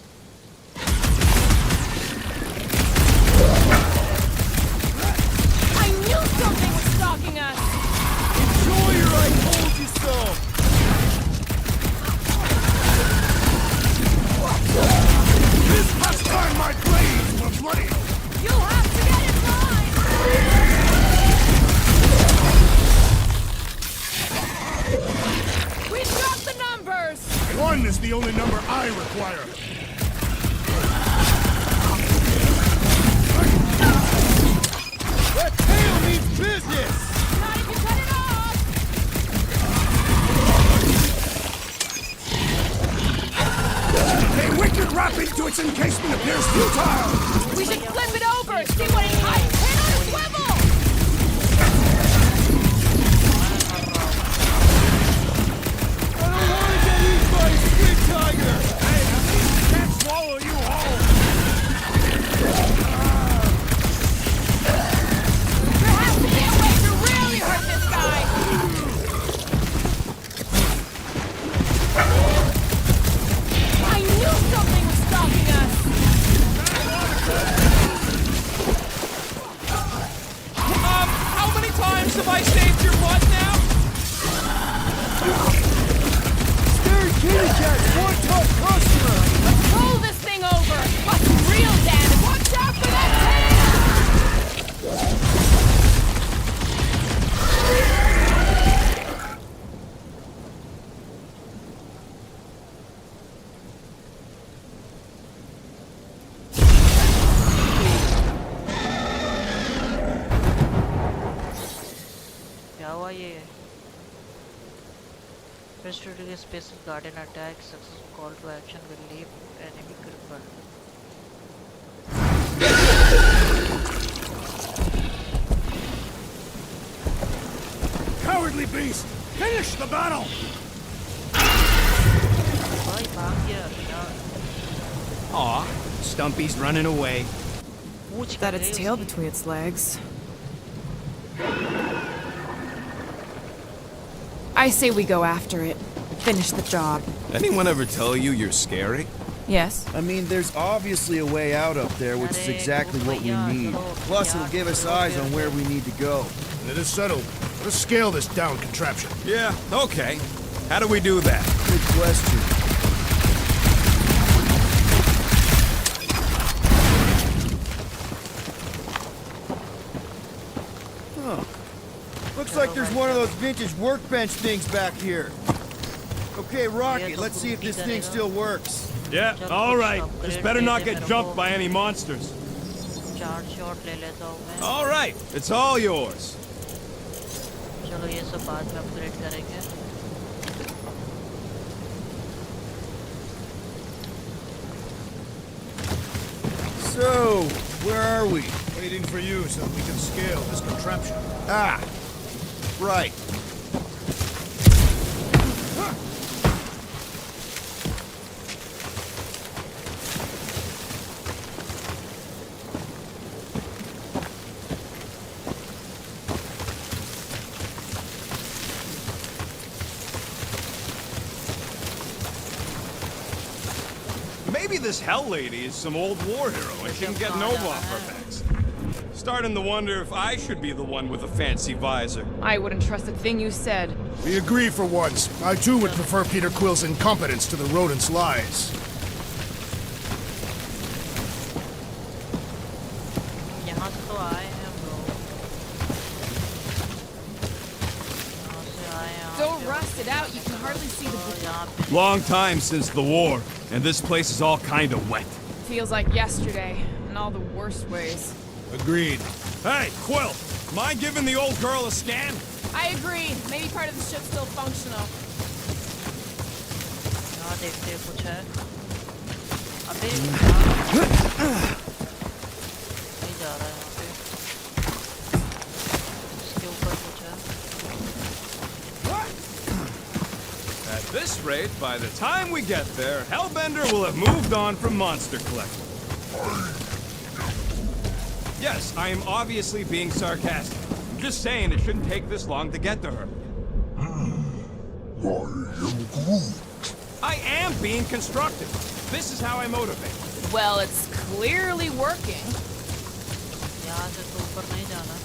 I knew something was stalking us! Enjoy your I told you so! This past time my blades were bloody. You'll have to get in line! We dropped the numbers! One is the only number acquire. That tail means business! Not if you cut it off! A wicked wrapping to its encasement appears futile! We should flip it over! See what it hides! Head on a swivel! I don't want to get eaten by a street tiger! Hey, at least it can't swallow you whole! There has to be a way to really hurt this guy! I knew something was stalking us! How many times have I saved your butt now? Scary kitty cat's one tough customer! Let's roll this thing over! What's real damage? Watch out for that tail! क्या हुआ ये? Press to do a special garden attack. Successful call to action will leave enemy crippled. Cowardly beast! Finish the battle! भाई भाग गया यार. Aw, Stumpy's running away. पूछ Got कर its रहे tail उसकी. between its legs. I say we go after it. Finish the job. Anyone ever tell you you're scary? Yes? I mean, there's obviously a way out up there, which is exactly what we need. Plus, it'll give us eyes on where we need to go. It is settled. Let's scale this down contraption. Yeah, okay. How do we do that? Good question. Huh. Looks like there's one of those vintage workbench things back here. Okay, Rocky, let's see if this thing still works. Yeah, alright. Just better not get jumped by any monsters. 4 shot ले लेता हूँ मैं. Alright, it's all yours. चलो ये सब बाद में upgrade करेंगे. So, where are we? Waiting for you so we can scale this contraption. Ah, right. Maybe this Hell Lady is some old war hero and she can get Nova off her backs. Starting to wonder if I should be the one with a fancy visor. I wouldn't trust a thing you said. We agree for once. I too would prefer Peter Quill's incompetence to the rodent's lies. यहाँ से तो आए हैं bro. यहाँ से आए हैं. So rusted out, you can hardly see the... यहाँ पे Long time since the war, and this place is all kind of wet. Feels like yesterday, in all the worst ways. Agreed. Hey, Quill, mind giving the old girl a scan? I agree. Maybe part of the ship's still functional. यहाँ देखते हैं कुछ है. अबे नहीं जा रहा है यहाँ पे. इसके ऊपर कुछ है. At this rate, by the time we get there, Hellbender will have moved on from Monster Collector. Yes, I am obviously being sarcastic. I'm just saying it shouldn't take this long to get to her. I am Groot. I am being constructive. This is how I motivate. Well, it's clearly working. यहाँ से तो ऊपर नहीं जाना.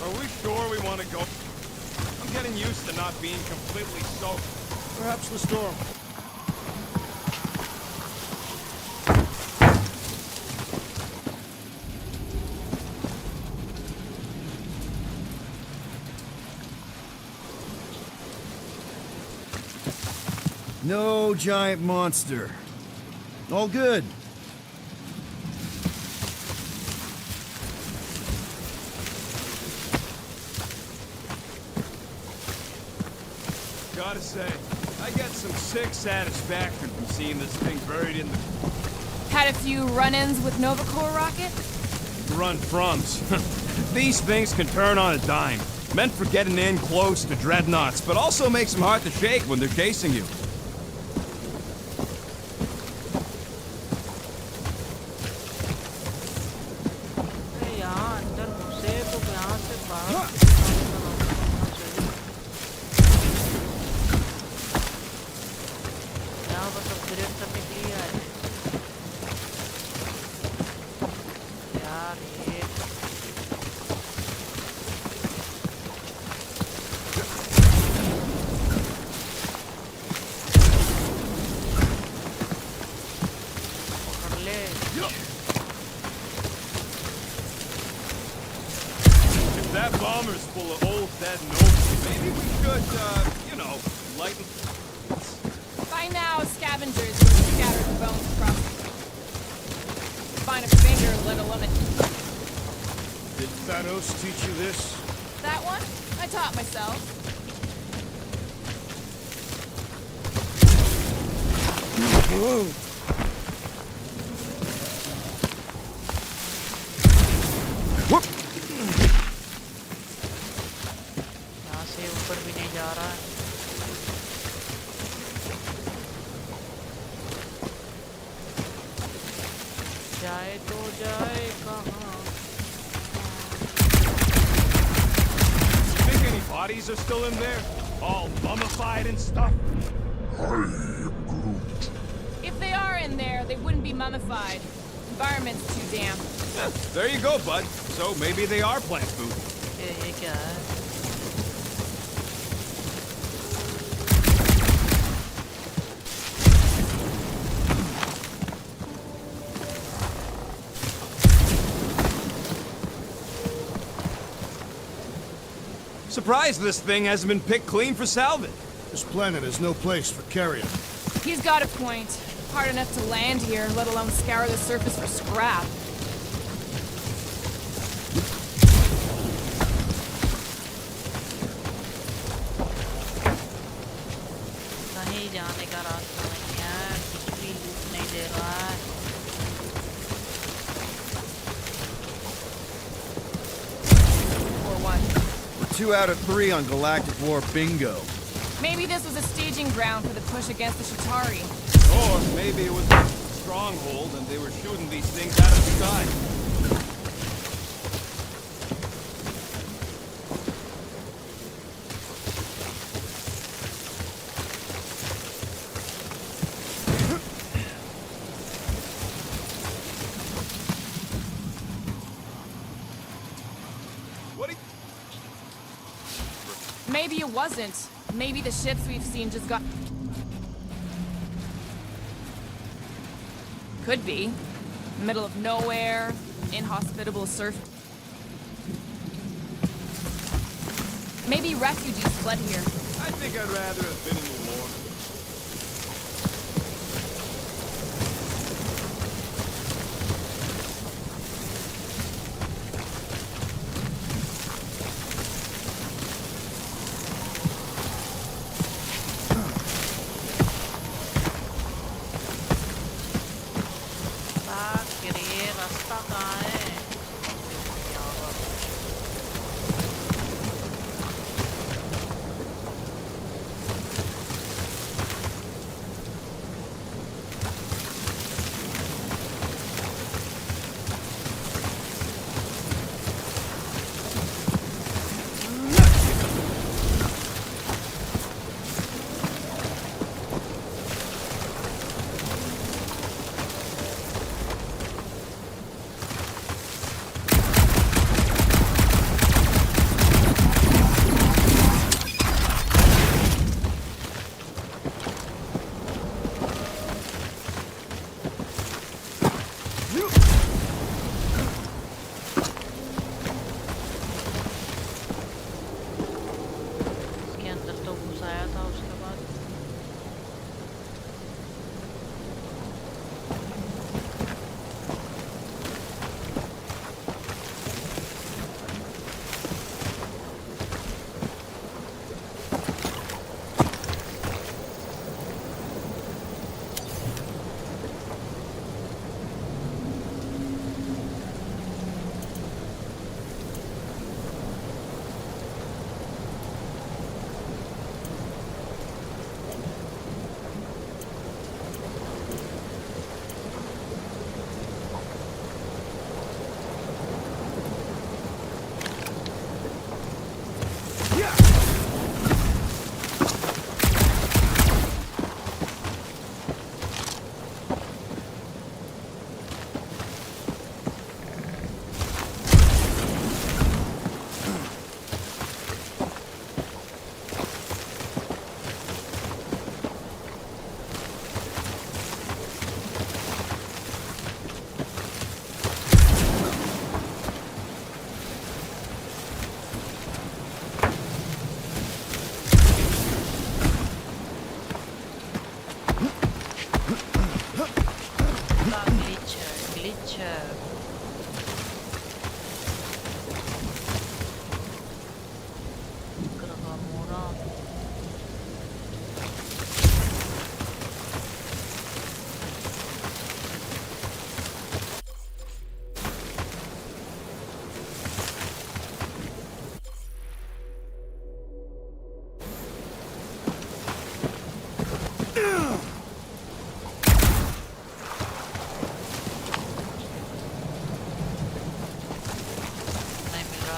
Are we sure we want to go? I'm getting used to not being completely soaked. Perhaps the storm. No giant monster. All good. Gotta say, I get some sick satisfaction from seeing this thing buried in the Had a few run-ins with Nova Corps rocket? run froms. These things can turn on a dime. Meant for getting in close to dreadnoughts, but also makes them hard to shake when they're chasing you. अरे यहाँ अंदर घुसे तो यहाँ से बाहर यहाँ बस अपग्रेड करने के लिए आए यार ये पकड़ ले If that bomber's full of old dead nobles, maybe we should, you know, lighten... By now, scavengers would have scattered the bones across. Find a finger, let alone a... Did Thanos teach you this? That one? I taught myself. Whoa. यहाँ से ऊपर भी नहीं जा रहा है जाए तो जाए कहाँ Think any bodies are still in there? All mummified and stuff? If they are in there, they wouldn't be mummified. Environment's too damp. There you go, bud. So maybe they are plant food. ये क्या है Surprised this thing hasn't been picked clean for salvage. This planet has no place for carrion. He's got a point. Hard enough to land here, let alone scour the surface for scrap. कहीं जाने का रास्ता नहीं है कुछ भी लूट नहीं दे रहा है Or what? We're 2 out of 3 on Galactic War bingo. Maybe this was a staging ground for the push against the Shatari. Or maybe it was a stronghold and they were shooting these things out of the sky. What do you... Maybe it wasn't. Maybe the ships we've seen just got... Could be. Middle of nowhere, inhospitable surf. Maybe refugees fled here. I think I'd rather have been in the war. ये रास्ता कहाँ है यहाँ पर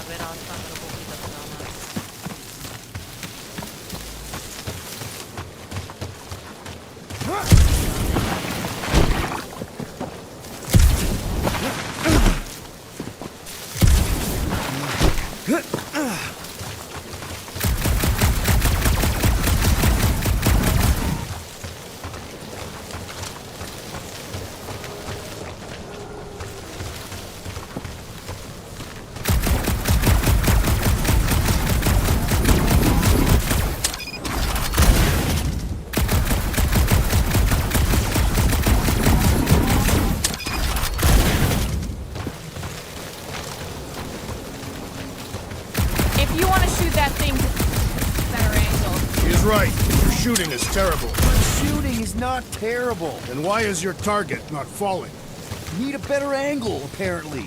खराब है रास्ता मेरे को किधर जाना है If you want to shoot that thing better angle. He's right. Your shooting is terrible. Shooting is not terrible. Then why is your target not falling? Need a better angle, apparently.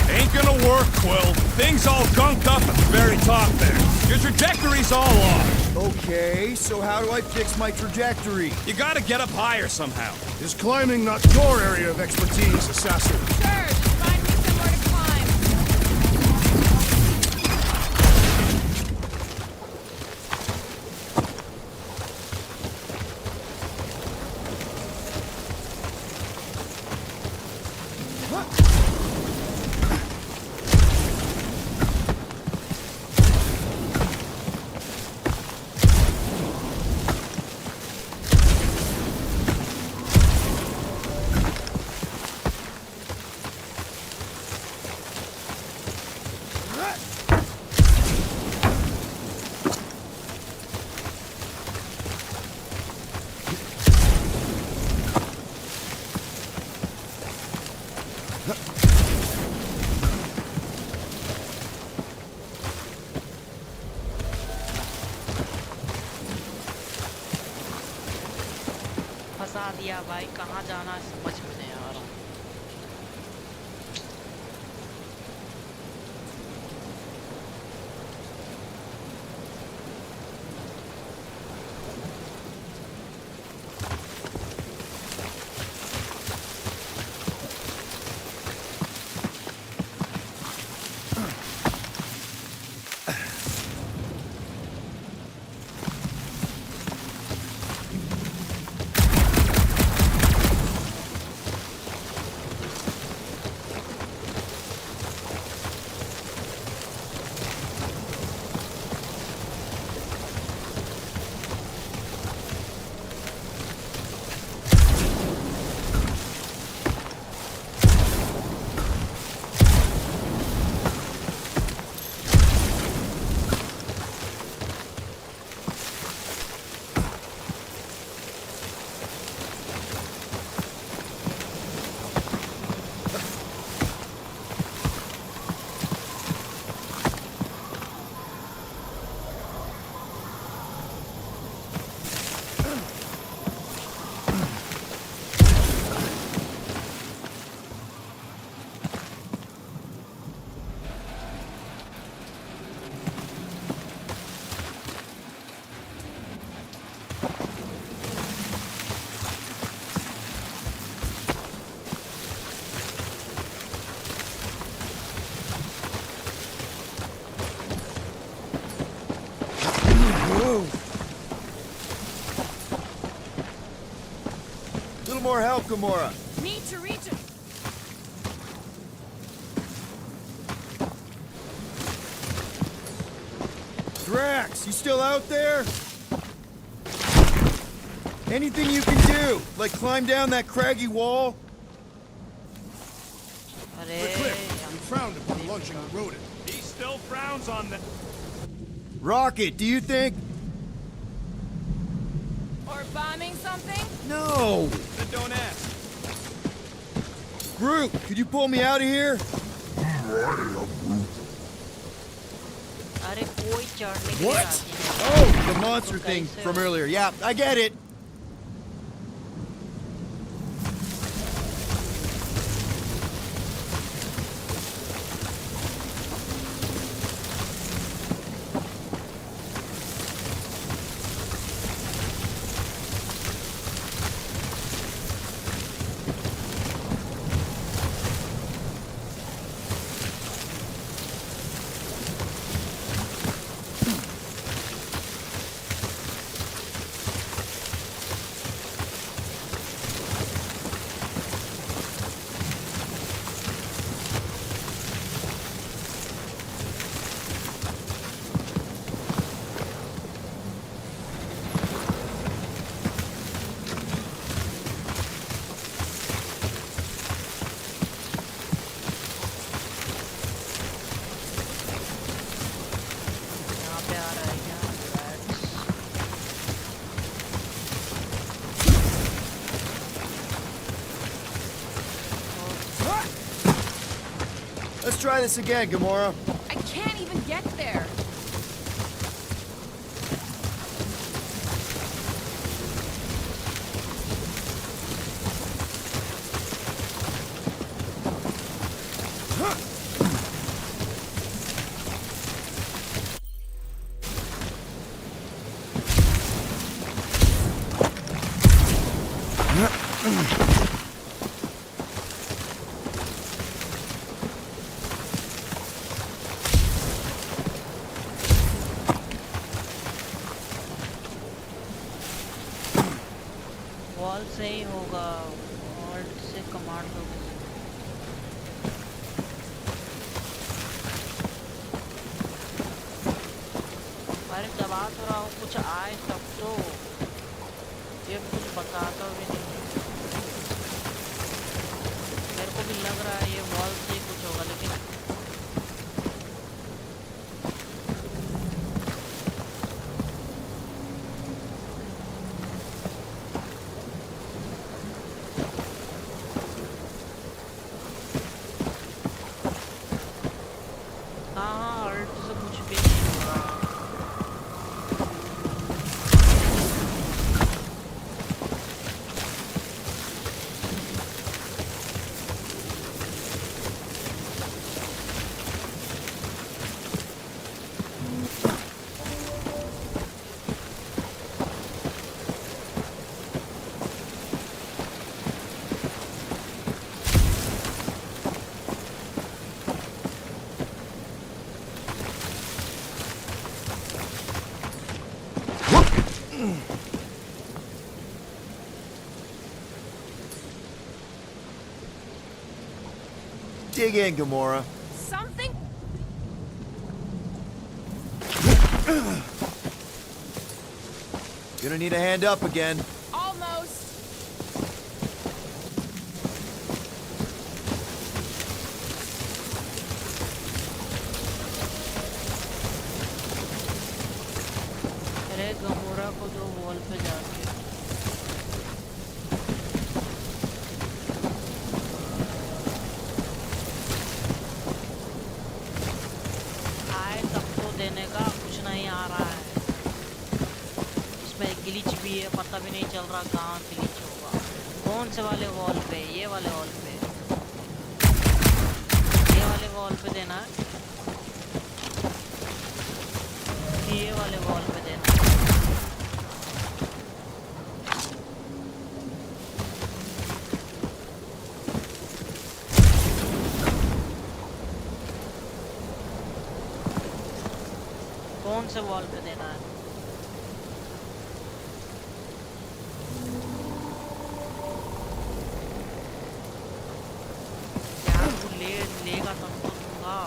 Ain't gonna work, Quill. Thing's all gunked up at the very top there. Your trajectory's all off. Okay, so how do I fix my trajectory? You gotta get up higher somehow. Is climbing not your area of expertise, Assassin? Sure, just find me somewhere to climb. फंसा दिया भाई कहाँ जाना है समझ में नहीं आ रहा Little more help, Gamora. Need to reach it. Drax, you still out there? Anything you can do? Like climb down that craggy wall? अरे We frowned upon launching a rodent. He still frowns on the... Rocket, do you think? Or bombing something? No! Then don't ask. Groot, could you pull me out of here? अरे कोई चढ़ने के लिए What? राजी नहीं Oh, the monster thing from earlier. Yeah, I get it. Let's try this again, Gamora. I can't even get there. Wall से ही होगा alt से कमांड होगा अरे दबा तो रहा हूँ कुछ आए तब तो ये कुछ बताता भी नहीं मेरे को भी लग रहा है ये वॉल से ही कुछ होगा लेकिन Dig in, Gamora. Something? Gonna need a hand up again. Almost. अरे गमोरा को जो वॉल पे जाके आए तब तो देने का कुछ नहीं आ रहा है इसमें ग्लिच भी है पता भी नहीं चल रहा कहाँ ग्लिच होगा कौन से वाले वॉल पे ये वाले वॉल पे ये वाले वॉल पे देना है कि ये वाले वॉल पे देना है कौन से वॉल पे देना है यार तू लेगा तब तो दूंगा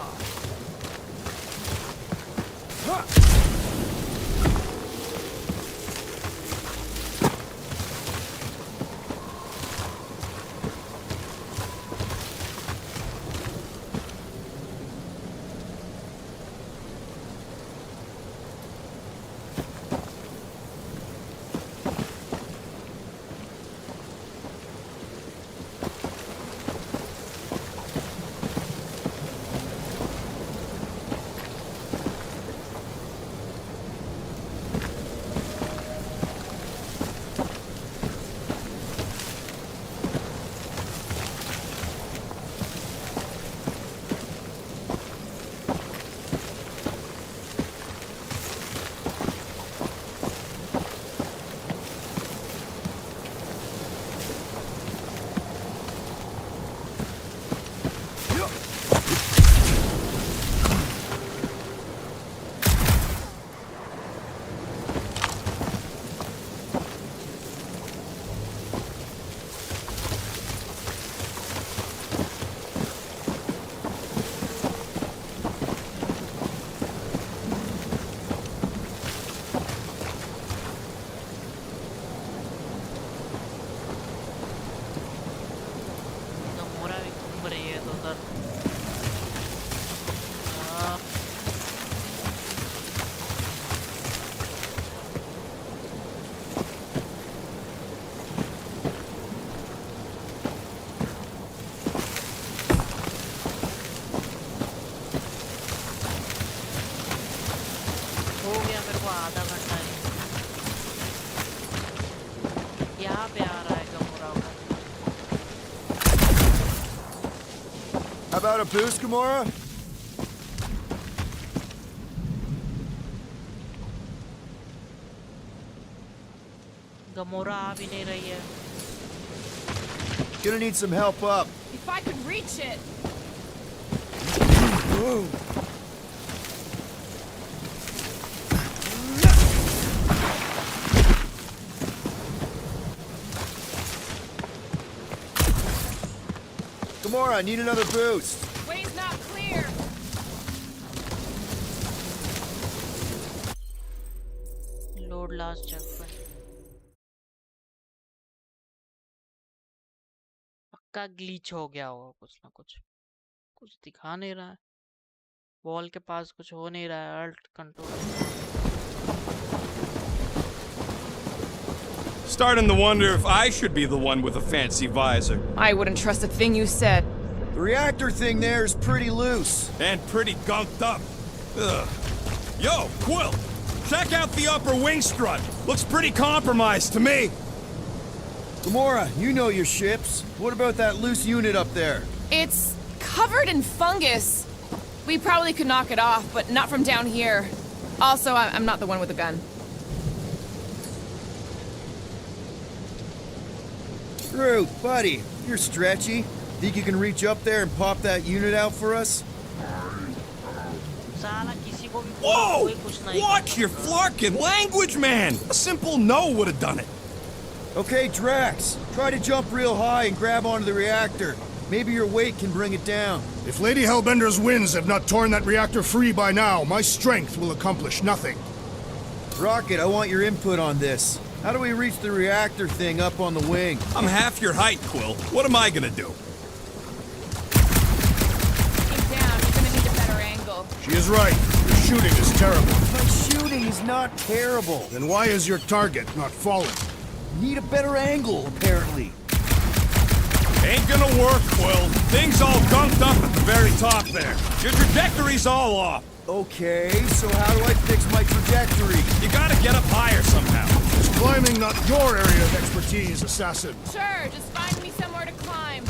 यहाँ पे आ रहा है गमोरा को। How about a boost, Gamora? Gamora आ भी नहीं रही है। Gonna need some help up. If I could reach it. Whoa. Gamora, I need another boost. Way's not clear. Load last checkpoint. पक्का ग्लिच हो गया होगा कुछ ना कुछ। कुछ दिखा नहीं रहा है। वॉल के पास कुछ हो नहीं रहा है। Alt control. Starting to wonder if I should be the one with a fancy visor. I wouldn't trust a thing you said. The reactor thing there is pretty loose. And pretty gunked up. Ugh. Yo, Quill! Check out the upper wing strut. Looks pretty compromised to me. Gamora, you know your ships. What about that loose unit up there? It's covered in fungus. We probably could knock it off, but not from down here. Also, I'm not the one with a gun. Groot, buddy, you're stretchy. Think you can reach up there and pop that unit out for us? साला किसी को भी Whoa! कोई कुछ नहीं Watch your flarkin' language, man! A simple no would have done it. Okay, Drax, try to jump real high and grab onto the reactor. Maybe your weight can bring it down. If Lady Hellbender's winds have not torn that reactor free by now, my strength will accomplish nothing. Rocket, I want your input on this. How do we reach the reactor thing up on the wing? I'm half your height, Quill. What am I gonna do? Keep down, you're gonna need a better angle. She is right. Your shooting is terrible. My shooting is not terrible. Then why is your target not falling? Need a better angle, apparently. Ain't gonna work, Quill. Thing's all gunked up at the very top there. Your trajectory's all off. Okay, so how do I fix my trajectory? You gotta get up higher somehow. Is climbing not your area of expertise, assassin? Sure, just find me somewhere to climb.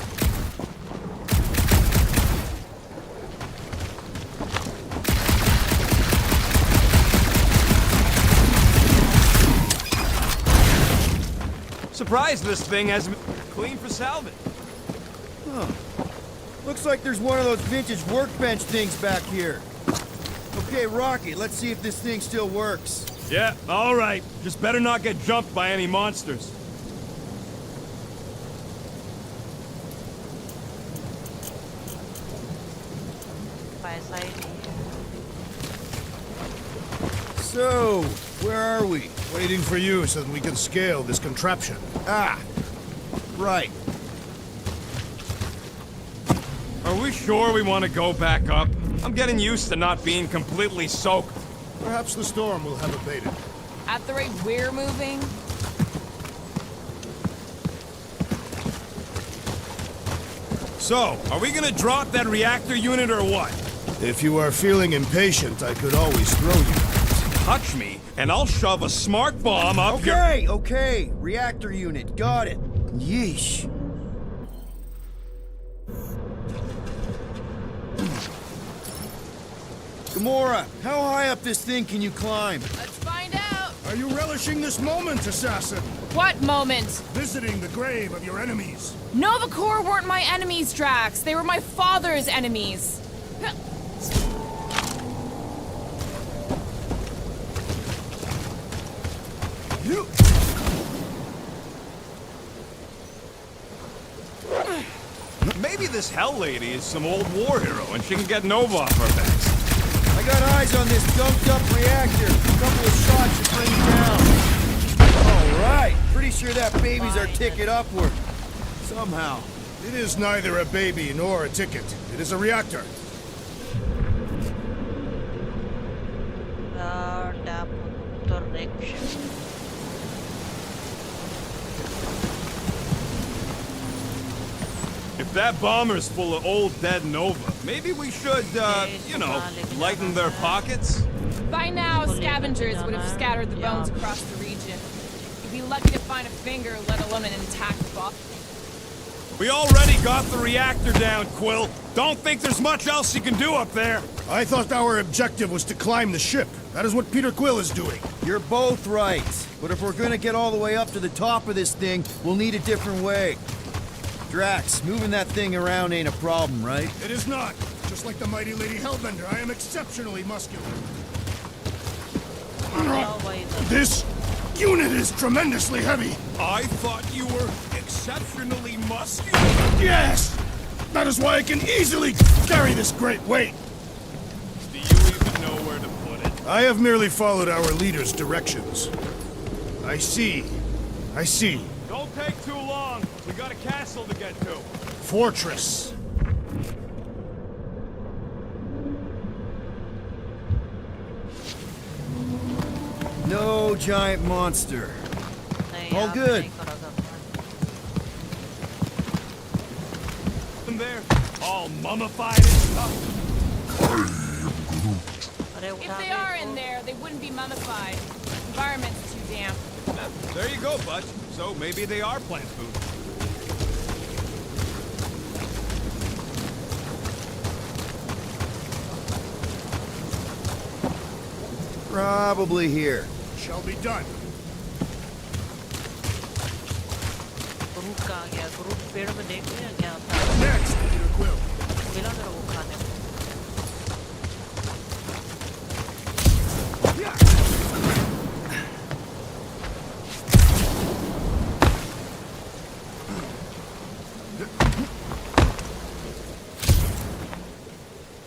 Surprised this thing hasn't been clean for salvage. Huh. Looks like there's one of those vintage workbench things back here. Okay, Rocky, let's see if this thing still works. Yeah, all right. Just better not get jumped by any monsters. पैसा ही नहीं है। So, where are we? Waiting for you so that we can scale this contraption. Ah, right. Are we sure we want to go back up? I'm getting used to not being completely soaked. Perhaps the storm will have abated. At the rate we're moving, So, are we gonna drop that reactor unit or what? If you are feeling impatient, I could always throw you. Touch me, and I'll shove a smart bomb up your— Okay, okay. Reactor unit, got it. Yeesh. Gamora, how high up this thing can you climb? Let's find out. Are you relishing this moment, assassin? what moment? Visiting the grave of your enemies. Nova Corps weren't my enemies, Drax. They were my father's enemies. You... Maybe this Hell Lady is some old war hero and she can get Nova off our backs. I got eyes on this dumped up reactor. A couple of shots should bring it down. All right. Pretty sure that baby's our ticket upward. Somehow. It is neither a baby nor a ticket. It is a reactor. Tap direction. If that bomber's full of old dead Nova, maybe we should, you know, lighten their pockets? By now, scavengers would have scattered the bones across the region. We'd be lucky to find a finger, let alone an intact body. We already got the reactor down, Quill. Don't think there's much else you can do up there. I thought our objective was to climb the ship. That is what Peter Quill is doing. You're both right. But if we're gonna get all the way up to the top of this thing, we'll need a different way. Drax, moving that thing around ain't a problem, right? It is not. Just like the mighty Lady Hellbender, I am exceptionally muscular. This unit is tremendously heavy. I thought you were exceptionally muscular. Yes! That is why I can easily carry this great weight. Do you even know where to put it? I have merely followed our leader's directions. I see. I see. Don't take too long. We got a castle to get to. Fortress. No giant monster. All good. In there, all mummified and stuff. If they are in there, they wouldn't be mummified. The environment's too damp. There you go, Butch. So maybe they are plant food. Probably here. Shall be done. Group कहाँ गया? Group पेड़ में देख लिया क्या था? Next, Peter Quill. मिला मेरा वो खाने को.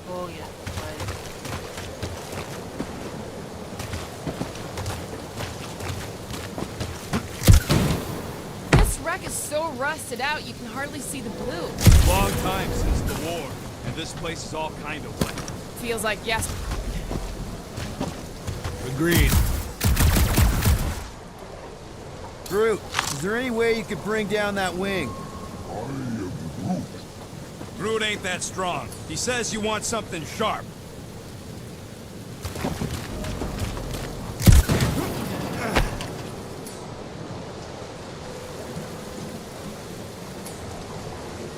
हो गया. This wreck is so rusted out, you can hardly see the blue. Long time since the war, and this place is all kind of wet. Feels like yes. Agreed. Groot, is there any way you could bring down that wing? Groot ain't that strong. He says you want something sharp.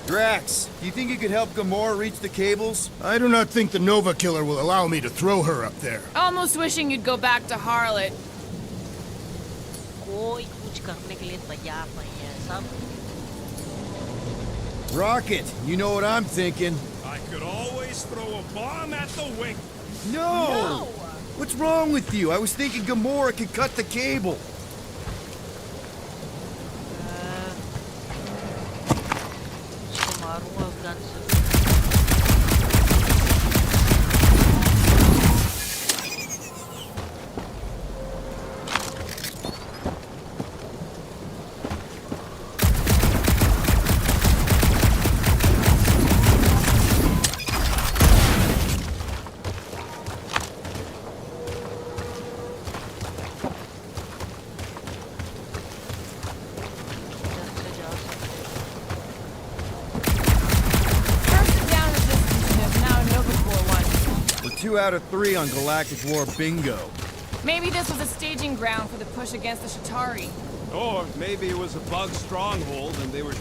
Drax, do you think you could help Gamora reach the cables? I do not think the Nova Killer will allow me to throw her up there. Almost wishing you'd go back to Harlot. कोई कुछ करने के लिए तैयार नहीं है सब. Rocket, you know what I'm thinking. I could always throw a bomb at the wing. No! What's wrong with you? I was thinking Gamora could cut the cable. उसको मारूंगा गन से. First down resistance unit, now a Nova Corps one. We're 2 out of 3 on Galactic War bingo. Maybe this was a staging ground for the push against the Shatari. Or maybe it was a bug stronghold and they were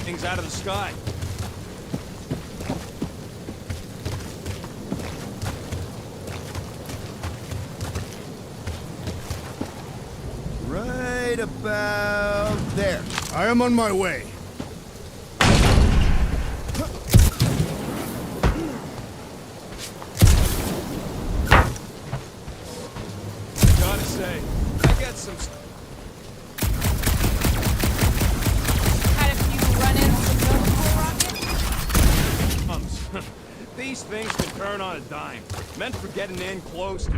things out of the sky. Right about there. I am on my way. Gotta say, I get some Had a few run-ins with Nova Corps rockets. bumps. These things can turn on a dime. Meant for getting in close.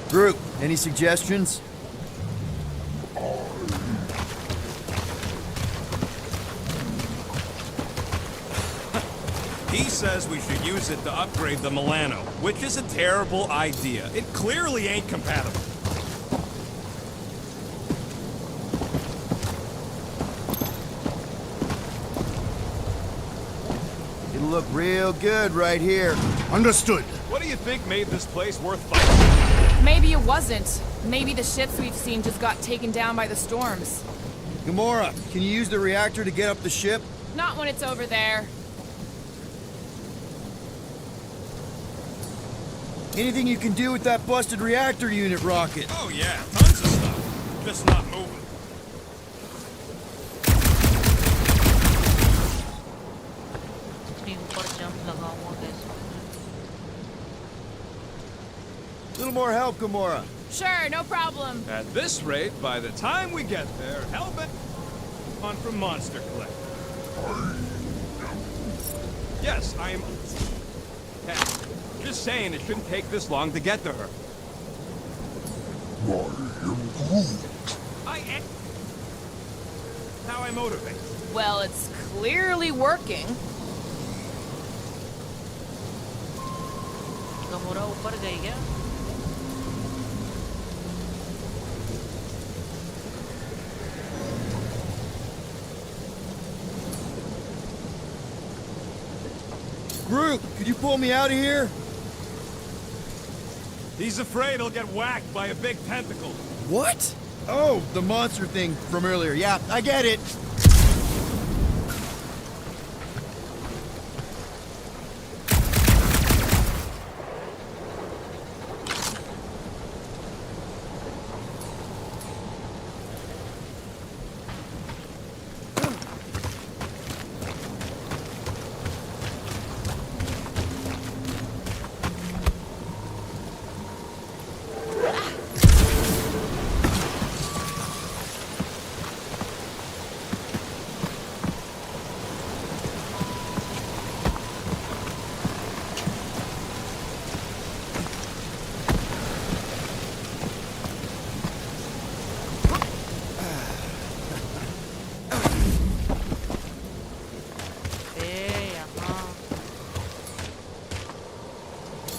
Groot, any suggestions? He says we should use it to upgrade the Milano, which is a terrible idea. It clearly ain't compatible. It'll look real good right here. Understood. What do you think made this place worth fighting? Maybe it wasn't. Maybe the ships we've seen just got taken down by the storms. Gamora, can you use the reactor to get up the ship? Not when it's over there. Anything you can do with that busted reactor unit, Rocket? Oh yeah, tons of stuff. Just not moving. इतनी ऊपर jump लगाऊंगा कैसे? A little more help, Gamora. Sure, no problem. At this rate, by the time we get there, Hellbent on from Monster Collector. Yes, I am. Hey, just saying it shouldn't take this long to get to her. I am. How I motivate. Well, it's clearly working. Gamora ऊपर गई क्या? Groot, could you pull me out of here? He's afraid he'll get whacked by a big tentacle. What? Oh, the monster thing from earlier. Yeah, I get it.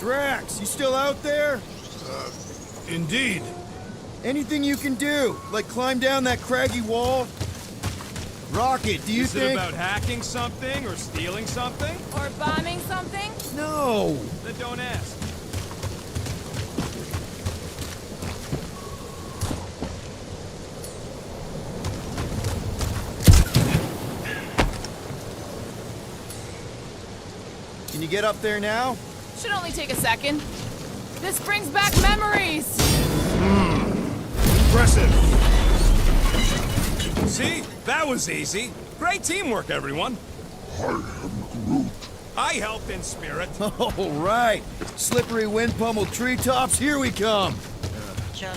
Drax, you still out there? Indeed. Anything you can do, like climb down that craggy wall? Rocket, do you Is it think... about hacking something or stealing something? Or bombing something? No! Then don't ask. Can you get up there now? Should only take a second. This brings back memories! Impressive. See? That was easy. Great teamwork, everyone. I am Groot. I helped in spirit. All right. Slippery wind-pummeled treetops, here we come.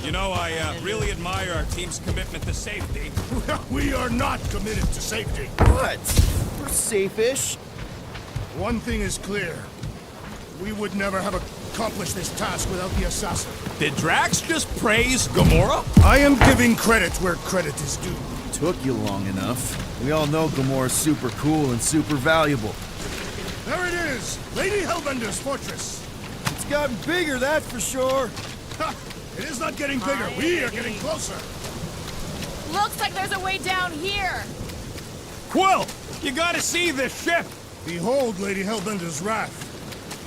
You know, I really admire our team's commitment to safety. We are not committed to safety. What? We're safe-ish. One thing is clear. We would never have accomplished this task without the assassin. Did Drax just praise Gamora? I am giving credit where credit is due. Took you long enough. We all know Gamora's super cool and super valuable. There it is! Lady Hellbender's fortress! It's gotten bigger, that's for sure. Ha! It is not getting bigger, we are getting closer! Looks like there's a way down here! Quill! You gotta see this ship! Behold Lady Hellbender's wrath.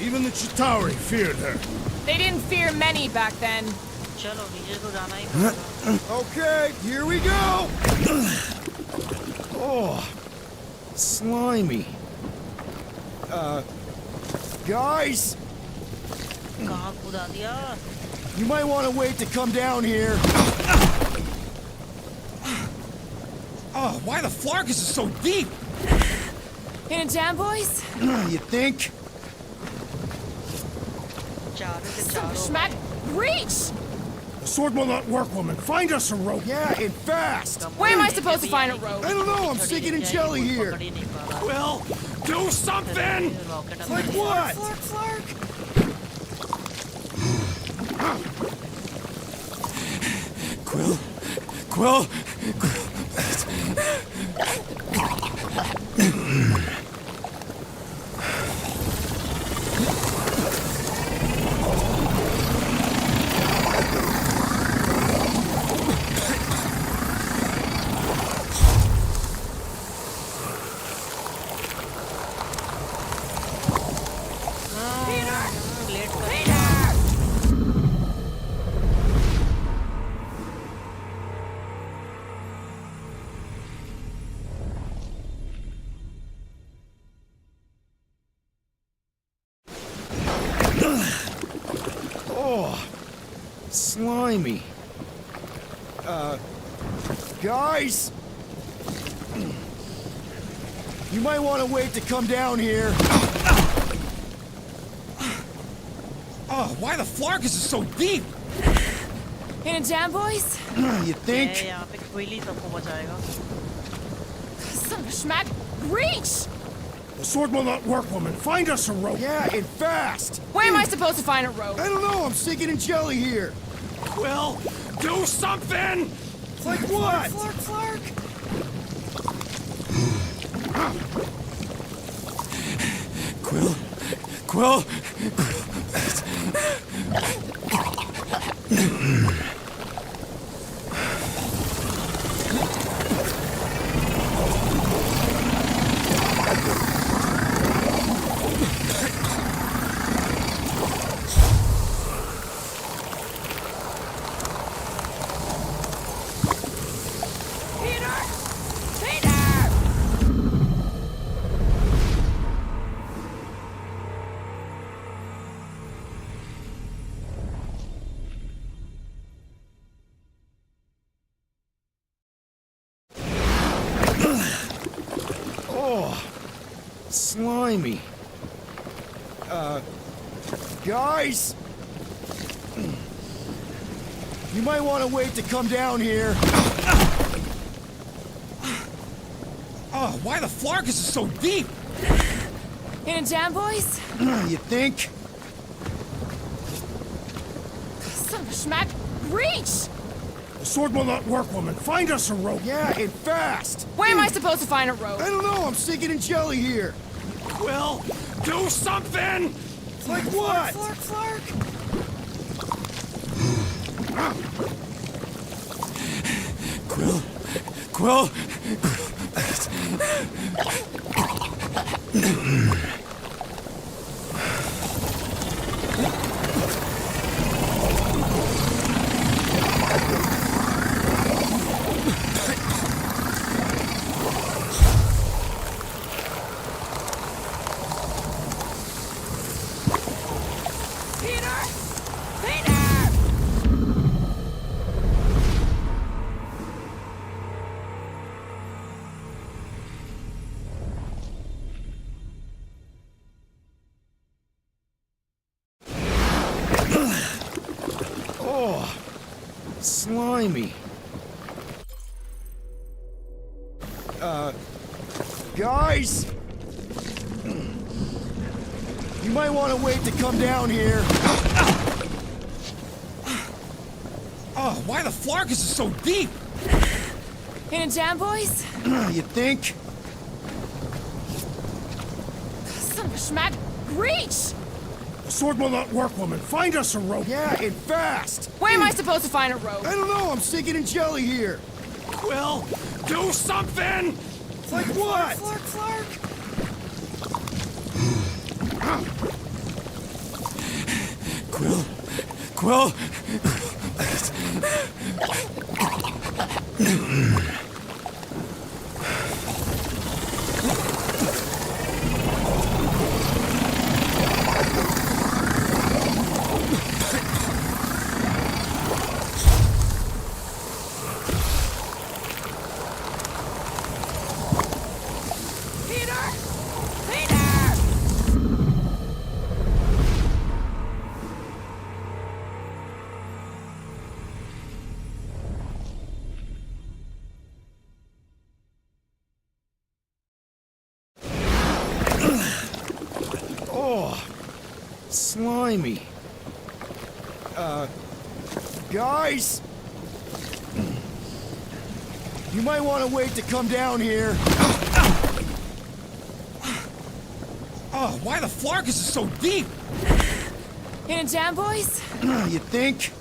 Even the Chitauri feared her. They didn't fear many back then. चलो नीचे तो जाना ही पड़ेगा. Okay, here we go! Oh, slimy. Guys, कहाँ कूदा दिया? you might want to wait to come down here. Oh, why the Flarkus is so deep? In a jam, boys? You think? चारों के Some चारों. schmack. Reach! The sword will not work, woman. Find us a rope. Yeah, and fast. Where am I supposed to find a rope? I don't know, I'm sticking in jelly here. पकड़ ही नहीं पा रहा. Quill, do something! Rocket Like what? Flark, Flark. Quill. slimy. Guys? You might want to wait to come down here. Oh, why the flark is it so deep? In a jam, boys? You think? यहाँ पे कोई ही सबको बचाएगा. Son of a schmack. Reach! The sword will not work, woman. Find us a rope. Yeah, and fast. Where am I supposed to find a rope? I don't know, I'm sinking in jelly here. Quill, do something! Like what? Flark, flark. Quill. Peter! Peter! Oh, slimy. Guys? You might want to wait to come down here. Oh, why the flark is it so deep? In a jam, boys? You think? Son of a schmack. Reach! The sword will not work, woman. Find us a rope. Yeah, and fast. Where am I supposed to find a rope? I don't know, I'm sinking in jelly here. Quill, do something! Like what? Flark, flark. Quill. Peter! Peter! Oh, slimy. Guys? You might want to wait to come down here. Oh, why the flark is it so deep? In a jam, boys? You think? Son of a schmack. Reach! The sword will not work, woman. Find us a rope. Yeah, and fast. Where am I supposed to find a rope? I don't know, I'm sinking in jelly here. Quill, do something! Like what? Flark, flark. Quill. Peter! Peter! Oh, slimy. Guys? You might want to wait to come down here. Oh, why the flark is it so deep? In a jam, boys? You think?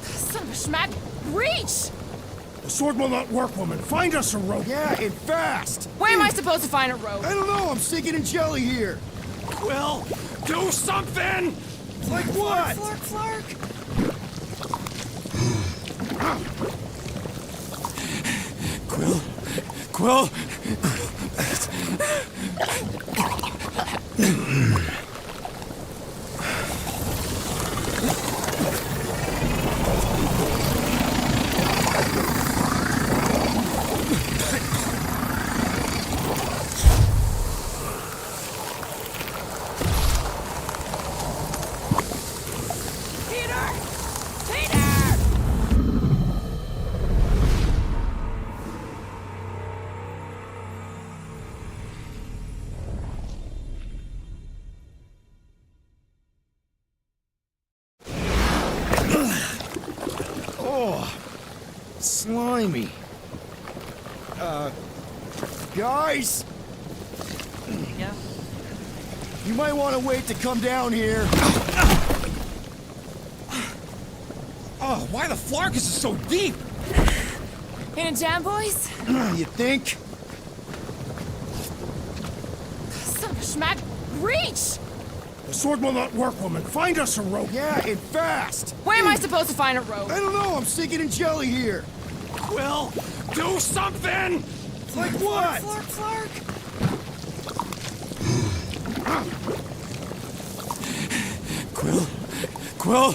Son of a schmack. Reach! The sword will not work, woman. Find us a rope. Yeah, and fast. Where am I supposed to find a rope? I don't know, I'm sinking in jelly here. Quill, do something! Like what? Flark, flark. Quill. slimy. Guys, क्या you might want to wait to come down here. Oh, why the Flarkus is so deep? In a jam, boys? You think? Son of a schmack. Reach! The sword will not work, woman. Find us a rope. Yeah, and fast. Where am I supposed to find a rope? I don't know, I'm sinking in jelly here. Quill, do something! Like what? Flark. Quill!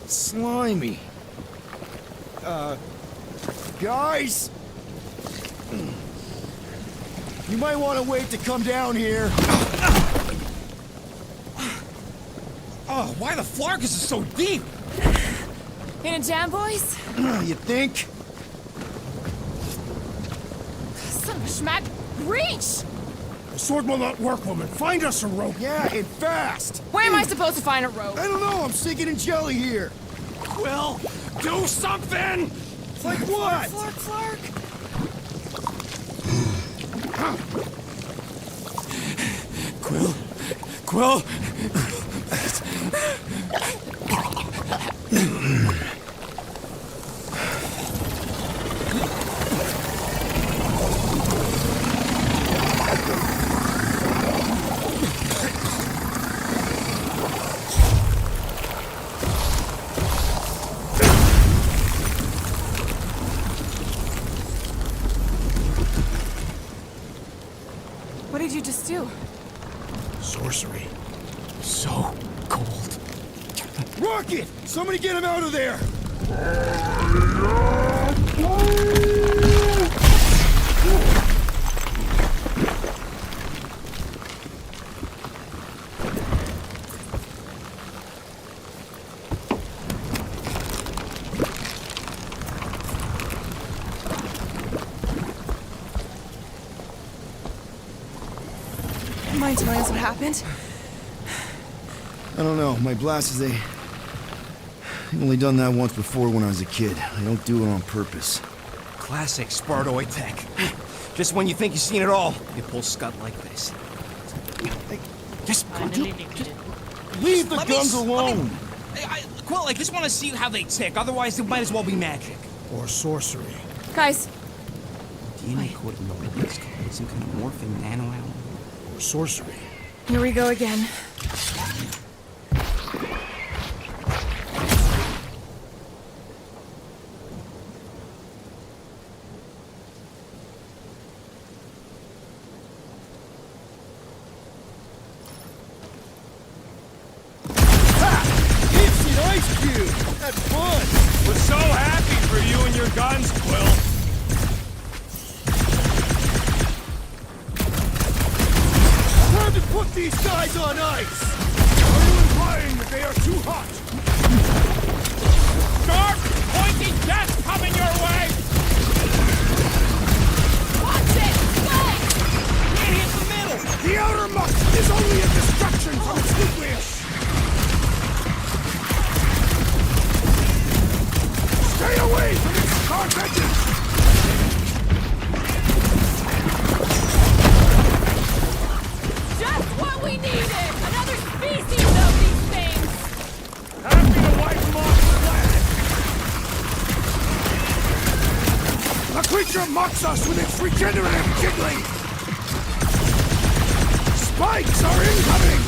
Slimy. Guys? You might want to wait to come down here. Oh, why the Flarkus is so deep? In a jam, boys? You think? Son of a schmack. Reach! The sword will not work, woman. Find us a rope. Yeah, and fast. Where am I supposed to find a rope? I don't know, I'm sinking in jelly here. Quill, do something! Like what? Flark. Quill! What did you just do? Sorcery. So cold. Rocket! Somebody get him out of there! Mind telling us what happened? I don't know. My blasters, I've only done that once before when I was a kid. I don't do it on purpose. Classic Spartoid tech. Just when you think you've seen it all, you pull scut like this. Just finally निकले Leave the Let me guns s- alone! Quill, I just want to see how they tick. Otherwise, it might as well be magic. Or sorcery. Guys, DNA code in the witness code. Some kind of morphing nano animal. Or sorcery. Here we go again. It's an ice cube! That's fun! We're so happy for you and your guns, Quill. Time to put these guys on ice! Are you implying that they are too hot? Sharp, pointy death coming your way! watch it! Go! Right in the middle! The outer muck is only a distraction from its nucleus! Stay away from its sharp edges! Just what we needed! Another species of these things! Happy to wipe them off the planet! The creature mocks us with its regenerative jiggling! Spikes are incoming!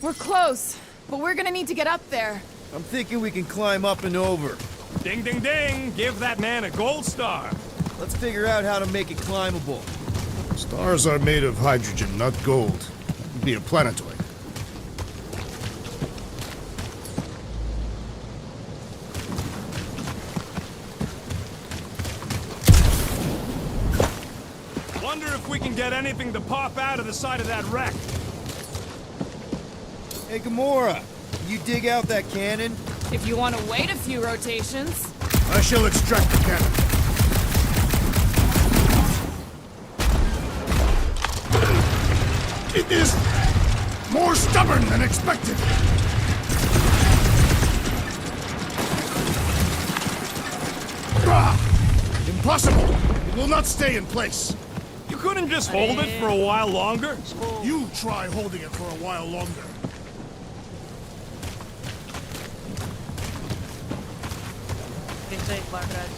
We're close, but we're gonna need to get up there. I'm thinking we can climb up and over. Ding, ding, ding! Give that man a gold star! Let's figure out how to make it climbable. Stars are made of hydrogen, not gold. It'd be a planetoid. Wonder if we can get anything to pop out of the side of that wreck. Hey, Gamora, can you dig out that cannon? If you want to wait a few rotations. I shall extract the cannon. It is more stubborn than expected. Impossible! It will not stay in place. You couldn't just hold it for a while longer? You try holding it for a while longer.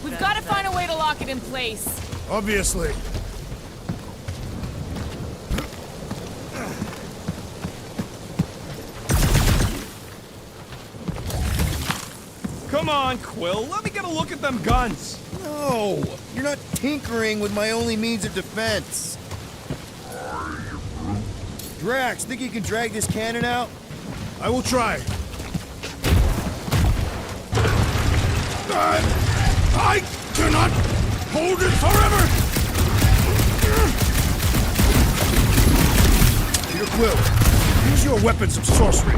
We've got to find a way to lock it in place. Obviously. Come on, Quill, let me get a look at them guns. No! You're not tinkering with my only means of defense. Drax, think you can drag this cannon out? I will try. I cannot hold it forever! Peter Quill, use your weapons of sorcery.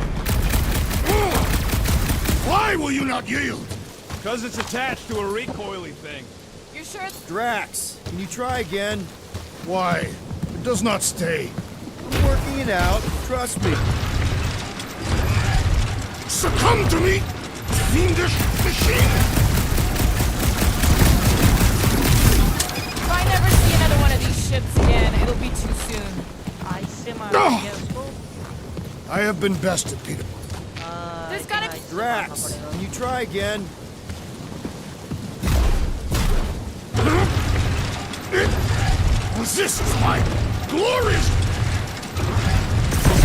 Why will you not yield? Because it's attached to a recoily thing. You're sure? Drax, can you try again? Why? It does not stay. I'm working it out, trust me. Succumb to me, fiendish machine! If I never see another one of these ships again, it'll be too soon. I have been bested, Peter. There's gotta be... Drax, can you try again? It resists my glorious...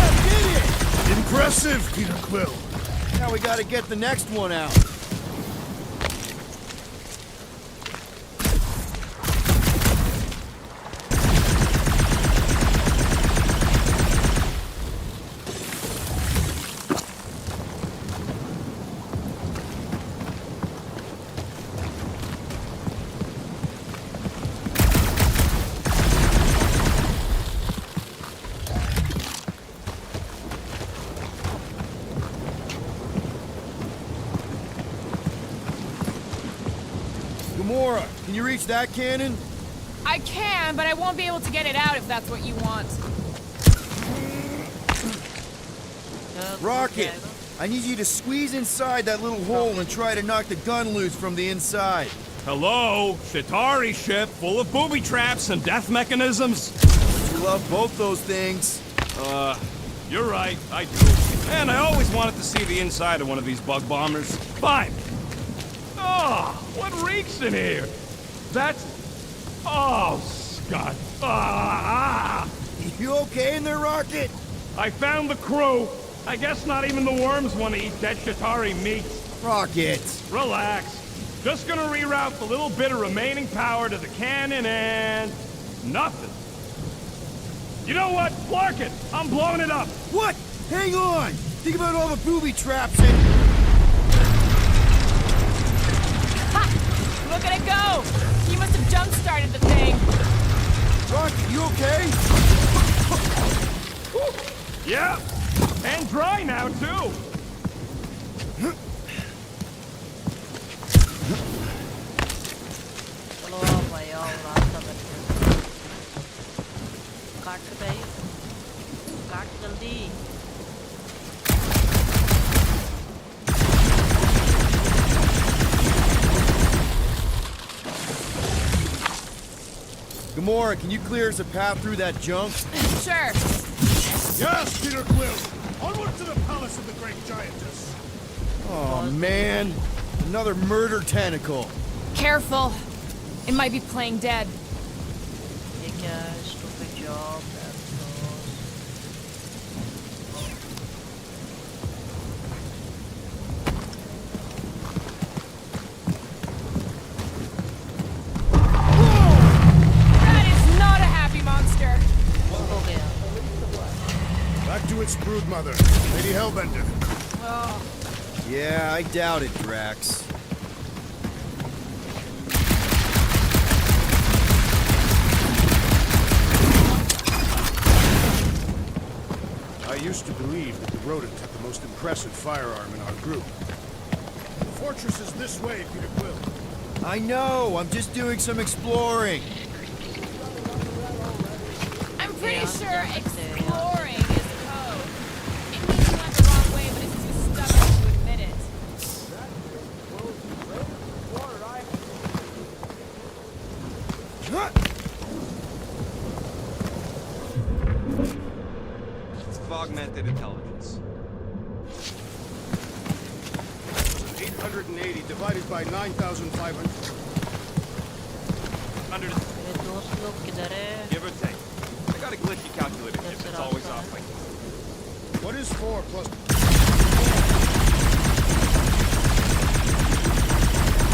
I did it! Impressive, Peter Quill. Now we gotta get the next one out. Gamora, can you reach that cannon? I can, but I won't be able to get it out if that's what you want. Rocket, I need you to squeeze inside that little hole and try to knock the gun loose from the inside. Hello? Shatari ship full of booby traps and death mechanisms? You love both those things. You're right, I do. And I always wanted to see the inside of one of these bug bombers. Fine. Oh, what reeks in here? That's... Oh, Scott. You okay in there, Rocket? I found the crew. I guess not even the worms want to eat dead Shatari meat. Rocket. Relax. Just gonna reroute the little bit of remaining power to the cannon and... nothing. You know what? Clark it! I'm blowing it up! What? Hang on! Think about all the booby traps and... Ha! Look at it go! He must have jump-started the thing. Rocket, you okay? Yeah! And dry now, too! चलो आओ भाई आओ रास्ता बन गया काट भाई काट जल्दी Gamora, can you clear us a path through that junk? Sure. Yes, Peter Quill. Onward to the palace of the great giantess. Oh, man. Another murder tentacle. Careful. It might be playing dead. ये क्या है stupid job its broodmother, Lady Hellbender. Yeah, I doubt it, Drax. I used to believe that the rodent had the most impressive firearm in our group. The fortress is this way, Peter Quill. I know, I'm just doing some exploring. I'm pretty sure exploring is code. It means you went the wrong way, but it's too stubborn to admit it. It's augmented intelligence. 880 divided by 9,500. Under the... मेरे दोस्त लोग किधर है? Give or take. I got a glitchy calculator chip that's always off like... What is 4 plus...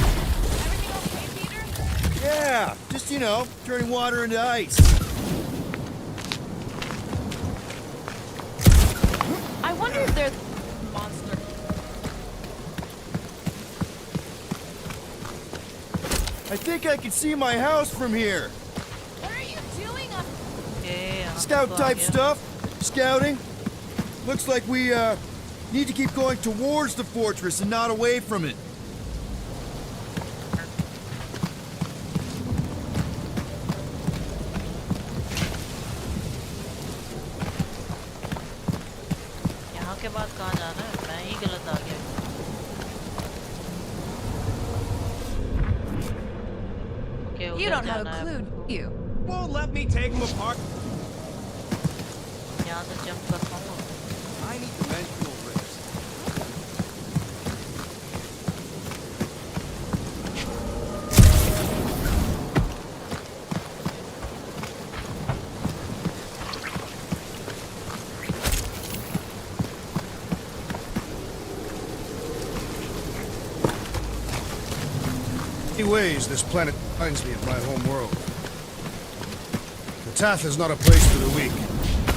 Everything okay, Peter? Yeah, just, you know, turning water into ice. I wonder if there's monster. I think I can see my house from here. What are you doing up? Okay, यहाँ Scout तो आ type गया. stuff. Scouting. Looks like we, need to keep going towards the fortress and not away from it. यहाँ के बाद कहाँ जाना है? मैं ही गलत आ गया. Okay, You उधर don't have जाना a है clue, हमको. do you? Won't let me take them apart. यहाँ से jump कर पाऊँगा. Tiny dimensional rips. In many ways, this planet reminds me of my home world. Katath is not a place for the weak.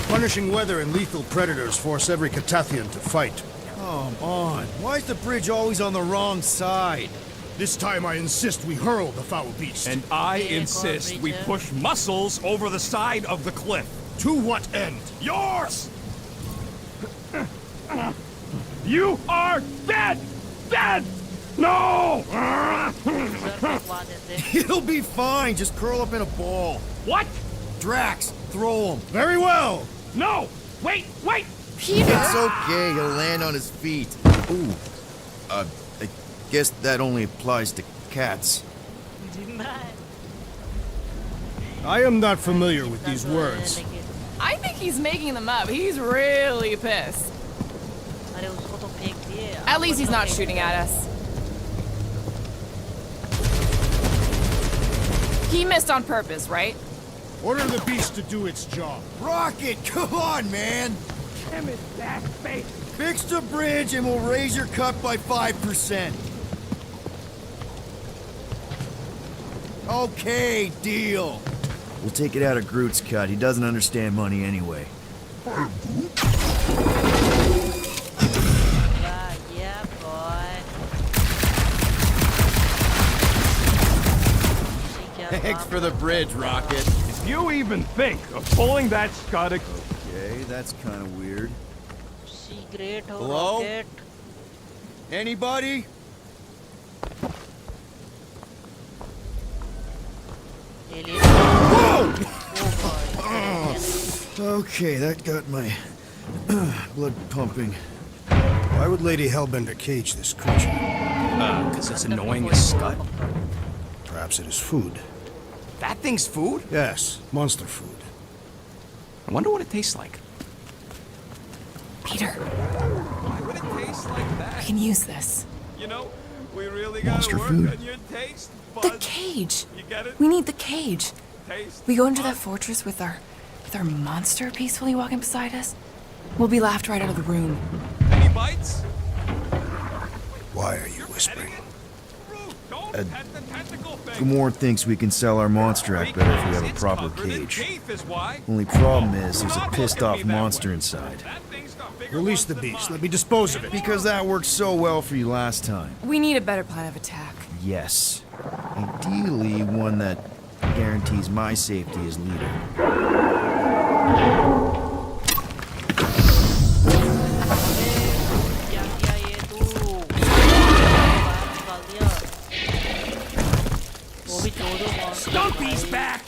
Punishing weather and lethal predators force every Katathian to fight. Come on. Why is the bridge always on the wrong side? This time I insist we hurl the foul beast. And I Yeah, insist we Creature. push muscles over the side of the cliff. To what end? Yours! You are dead! Dead! No! सर पकवा देते. It'll be fine. Just curl up in a ball. What? Drax, throw him. Very well! No! Wait! Wait! It's okay. He'll land on his feet. Ooh. I guess that only applies to cats. I am not familiar with these words. I think he's making them up. He's really pissed. अरे उसको तो फेंक दिए. At least he's not shooting at us. He missed on purpose, right? Order the beast to do its job. Rocket, come on, man. Damn it, that face! Fix the bridge and we'll raise your cut by 5%. Okay, deal. We'll take it out of Groot's cut. He doesn't understand money anyway. Yeah, boy. Thanks for the bridge, Rocket. If you even think of pulling that scud... Okay, that's kind of weird. Secret हो Hello? rocket. Anybody? Alien. Whoa! Oh boy. Okay, that got my blood pumping. Why would Lady Hellbender cage this creature? Because it's annoying as scud. Perhaps it is food. That thing's food? Yes, monster food. I wonder what it tastes like. Peter, Why would it taste like we that? can use this. You know, we really gotta Monster work food. on your taste The buds. cage. You get it? We need the cage. Taste We go into that buds. fortress with our monster peacefully walking beside us. We'll be laughed right out of the room. Any bites? Why are you whispering? Fruit, don't pet the tentacle thing. Gamorrean thinks we can sell our monster act better if we have a It's proper covered in cage. teeth is why. Only problem is there's a Not pissed look at off me that monster way. inside. That thing's Release the beast. Let me dispose of it. Because that worked so well for you last time. We need a better plan of attack. Yes. Ideally, one that guarantees my safety as leader. क्या किया ये तू बाहर निकाल दिया वो भी दो monster Stumpy's back!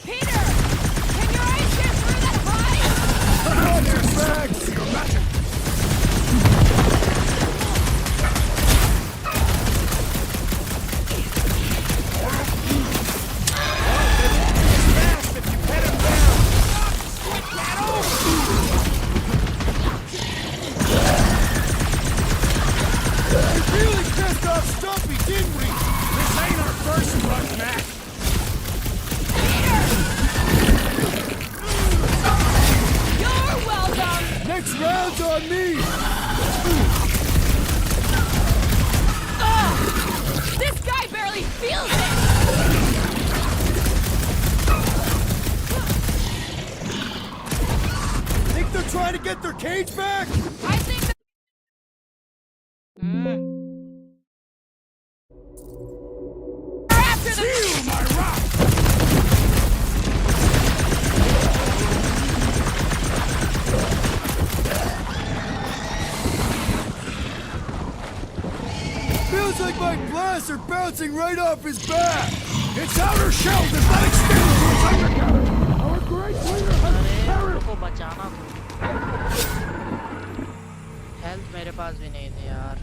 Peter! Can your eyes get through that We really pissed off Stumpy, didn't we? This ain't our first run, Mac. You're welcome! Next round's on me! Ugh! This guy barely feels it! Think they're trying to get their cage back? I think that after the Feel my rock! Feels like my blasts are bouncing right off his back! Its outer shell does not extend to its undercarriage! Our great leader has अरे को बचाना health मेरे पास भी नहीं थी यार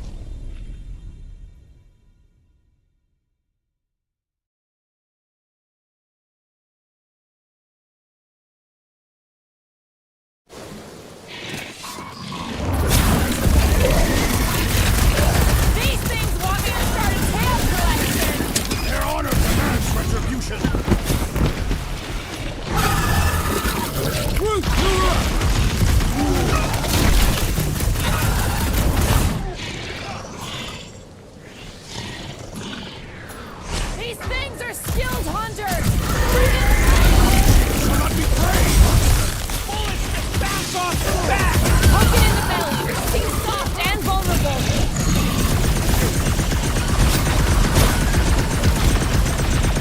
these things want me to start a tail collection! Their honor demands retribution! These things are skilled hunters! Do not be brave! Bullets just bounce off the back! Hook it in the belly! Seems soft and vulnerable!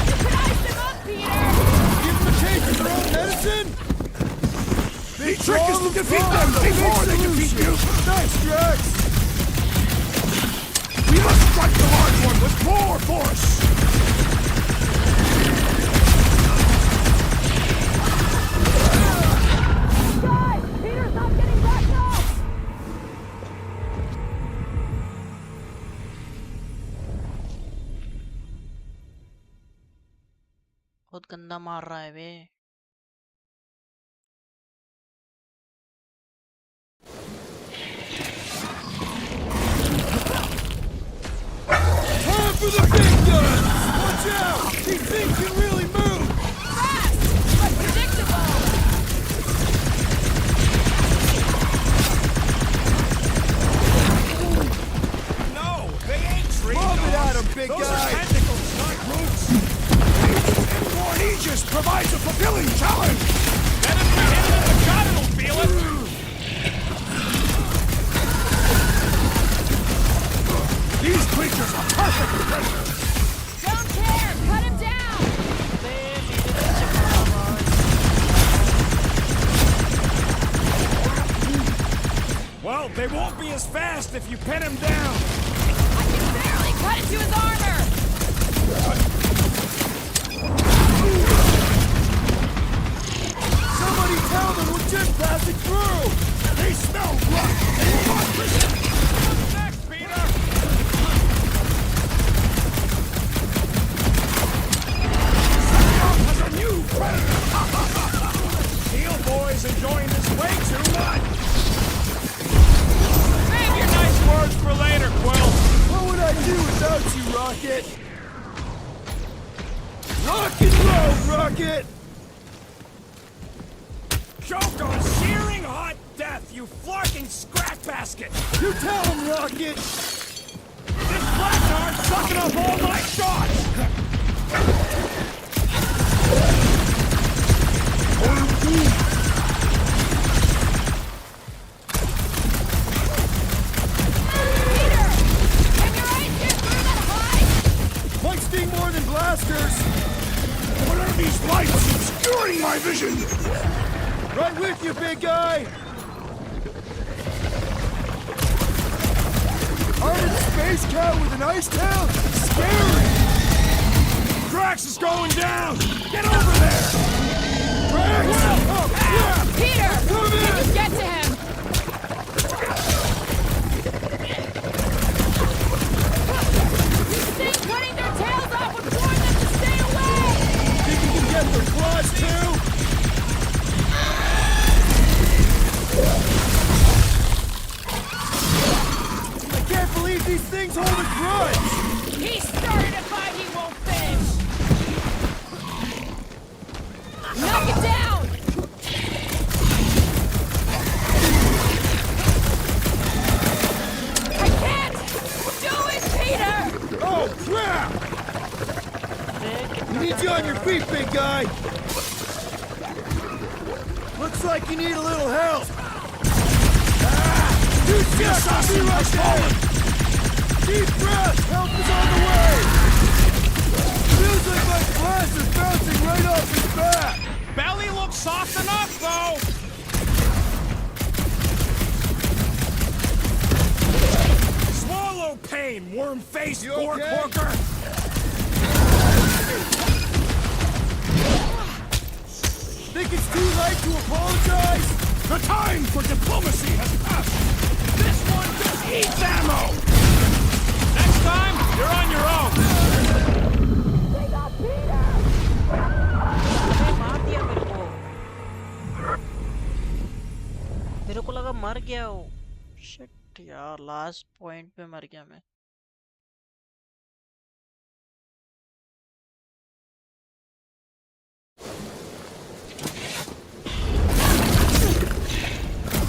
You could ice them up, Peter! Give them a cage of their own medicine? The trick is to defeat them before they defeat you! Nice, Drax! We must strike the large one with more force! Guys! Peter's not getting back up! बहुत गंदा मार रहा है बे Time for the big guns! Watch out! These things can really move! Fast! But predictable! No, they ain't tree Lob it at 'em, big Those guy! are tentacles, not roots! Airborne Aegis provides a fulfilling challenge! Then if we hit it in the gut, it'll feel it! These creatures are perfect predators! Don't care! Cut him down! बे मेरे पीछे पड़ा हुआ है। Well, they won't be as fast if you pin him down! I can barely cut into his armor! Somebody tell them we're just passing through! They smell blood! They will not listen! What's next, Peter? Someone has a new predator! Steel boys enjoying this way too much! Save your nice words for later, Quill! What would I do without you, Rocket? Rock and roll, Rocket! Choke on searing hot death, you flarking scrap basket! You tell him, Rocket! This blackguard's sucking up all my shots! Might sting more than blasters! What are these lights obscuring my vision? Right with you, big guy! Armored space cat with an ice tail? Scary! Drax is going down! Get over there! Drax! Oh, yeah! Peter! Come in! Can you get to him? These things cutting their tails off would warn them to stay away! Think you can get their claws too? I can't believe these things hold a grudge! He started a fight he won't finish! Knock it down! I can't! Do it, Peter! Oh, crap! We need you on your feet, big guy! Looks like you need a little help! You just be right there! Deep breath! Help is on the way! Feels like my glass is bouncing right off his back! Belly looks soft enough, though! Swallow pain, worm-faced You pork okay? hooker! Think it's too late to apologize? The time for diplomacy has passed! This one just eats ammo! Next time, you're on your own! मार दिया मेरे को लगा मर गया वो shit यार last point पे मर गया मैं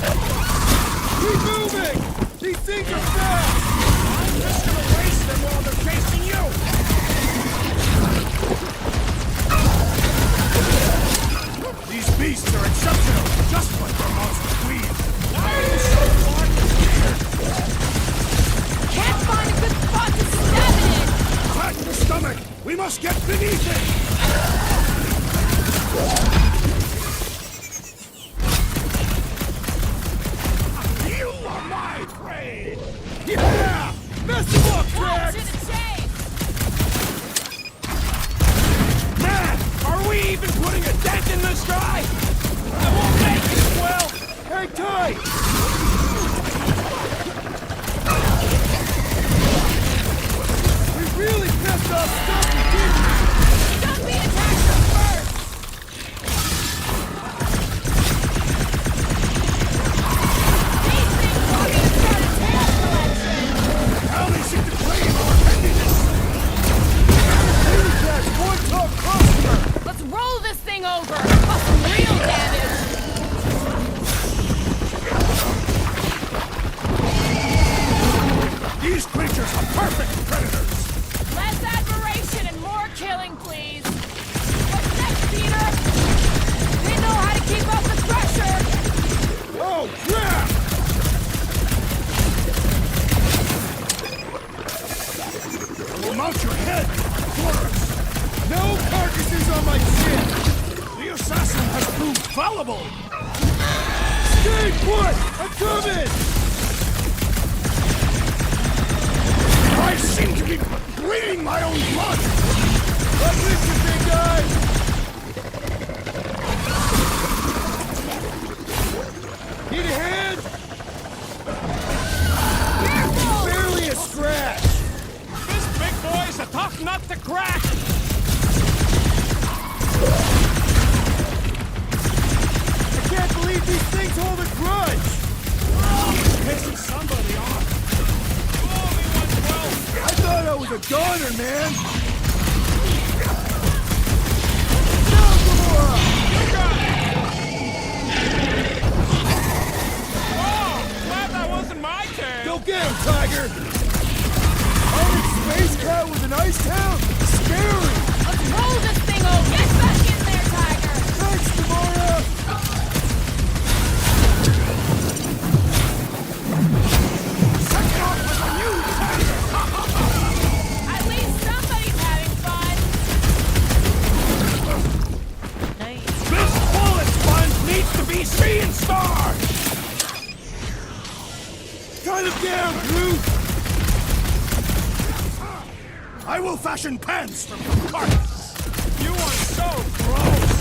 Keep moving! These things are fast! I'm just gonna waste them while they're chasing you! These beasts are exceptional, just like our monster queen. Why are you so far here? Can't find a good spot to stab it in! Crack the stomach! We must get beneath it! You are my prey! Yeah! Mess them up, Cut Drax! to the chase! Man, are we even putting a dent in the sky? I won't make it, well! Hang tight! We really pissed off Stumpy, didn't we? Stumpy attacked them first! These things want me to start a tail collection! How they seem to claim our pettiness! That's one tough customer! Let's roll this thing over! Cause some real damage! These creatures are perfect predators! Less admiration and more killing, please! What's next, Peter? They know how to keep up the pressure! Oh, crap! We'll mount your head! Quarters! No carcasses on my chin! The assassin has proved fallible! Stay put! I'm coming! I seem to be bleeding my own blood! Right with you, big guy! Need a hand? Barely a scratch! This big boy's a tough nut to crack! I can't believe these things hold a grudge! Pissing somebody off! Oh, me once well! I thought I was a goner, man! Oh, glad that wasn't my turn! Go get him, Tiger! Armored space cat with an ice tail? Scary! Let's roll this thing over! Get back in there, Tiger! Thanks, Gamora! Cut him down, Groot! I will fashion pants from your carcass! You are so gross!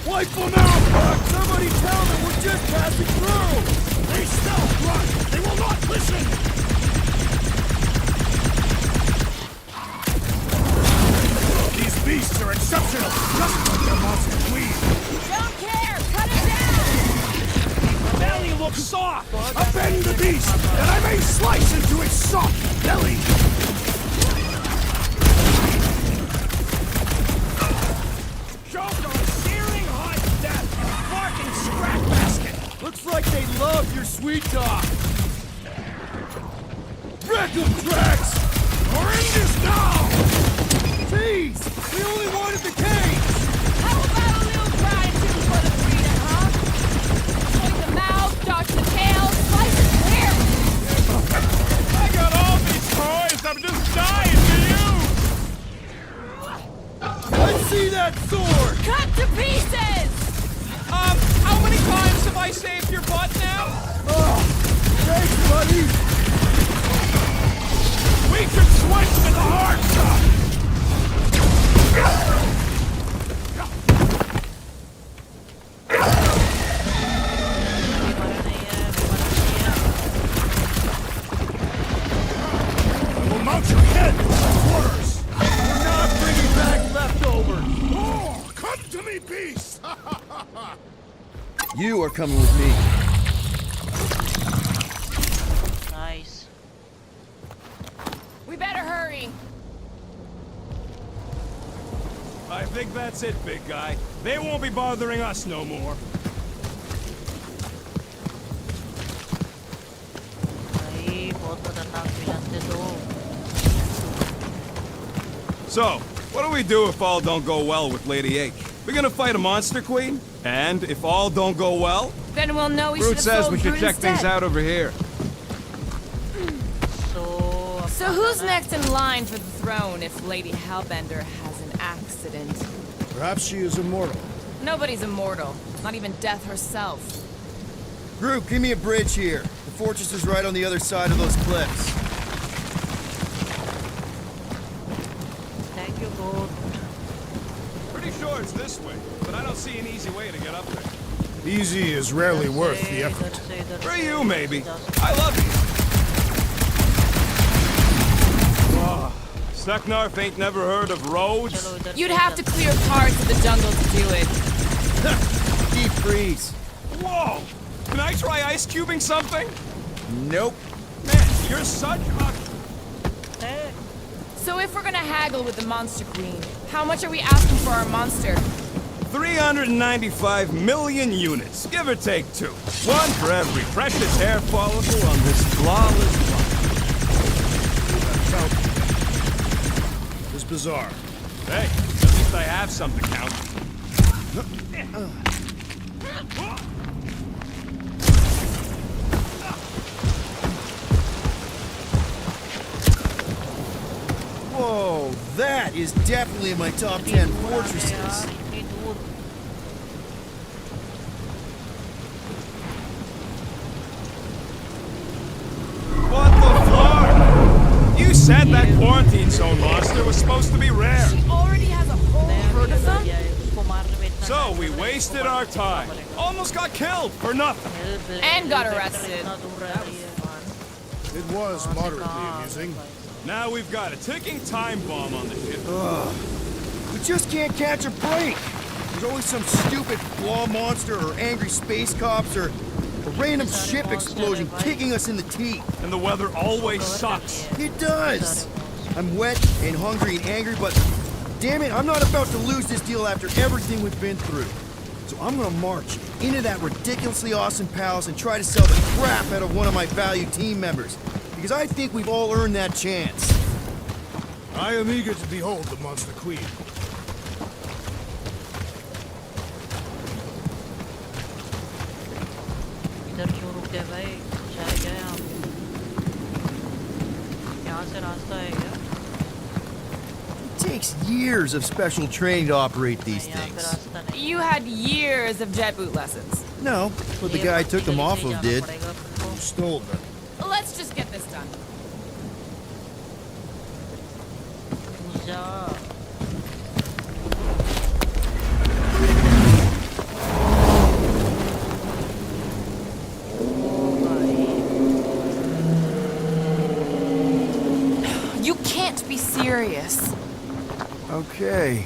Wipe them out, Buck! Somebody tell them we're just passing through! They still run! They will not listen! These beasts are exceptional, just like the monster queen! Don't care! Cut it down! The belly looks soft! Upend the beast, that I may slice into its soft belly! Choked on searing hot death in a fucking scrap basket! Looks like they love your sweet talk! Wreck 'em, Drax! Horrendous now! Jeez! We only wanted the cage! How about a little gratitude for the freedom, huh? Point the mouth, dodge the tail, slice it clear! I got all these toys, I'm just dying to use! Let's see that sword! Cut to pieces! How many times have I saved your butt now? Oh, thanks, buddy! We should switch to the hard stuff! I will mount your head with my quarters! We're not bringing back leftovers! Oh, come to me, beast! You are coming with me. Nice. We better hurry. I think that's it, big guy. They won't be bothering us no more. भाई बहुत खतरनाक villain थे दो. So, what do we do if all don't go well with Lady H? We're gonna fight a monster queen? And if all don't go well, Then we'll know we Groot should have says sold we should Groot check things instead. out over here. So who's next in line for the throne if Lady Hellbender has an accident? Perhaps she is immortal. Nobody's immortal. Not even death herself. Groot, give me a bridge here. The fortress is right on the other side of those cliffs. Thank you, Groot. Pretty sure it's this way, but I don't see an easy way to get up there. Easy is rarely worth the effort. For you, maybe. I love you. Oh, Seknarf ain't never heard of roads? You'd have to clear parts of the jungle to do it. Deep freeze. Whoa! Can I try ice cubing something? Nope. Man, you're such a... So if we're gonna haggle with the Monster Queen, how much are we asking for our monster? 395 million units, give or take 2. One for every precious hair follicle on this flawless body. It's bizarre. Hey, at least I have something count. Whoa, that is definitely in my top 10 fortresses. What the fuck? You said that quarantine zone monster was supposed to be rare. She already has a whole herd of them? So we wasted our time. Almost got killed for nothing. And got arrested. It was moderately amusing. Now we've got a ticking time bomb on the ship. We just can't catch a break. There's always some stupid claw monster or angry space cops or a random ship explosion kicking us in the teeth. And the weather always sucks. It does. I'm wet and hungry and angry, but damn it, I'm not about to lose this deal after everything we've been through. So I'm gonna march into that ridiculously awesome palace and try to sell the crap out of one of my valued team members. Because I think we've all earned that chance. I am eager to behold the Monster Queen. इधर क्यों रुक गए भाई? कुछ है क्या यहाँ? यहाँ से रास्ता है क्या? takes years of special training to operate these यहाँ पे things. रास्ता नहीं You had years of jet boot lessons. No, but the guy I took them off of did. You stole them. Let's just get this done. जा You can't be serious. Okay.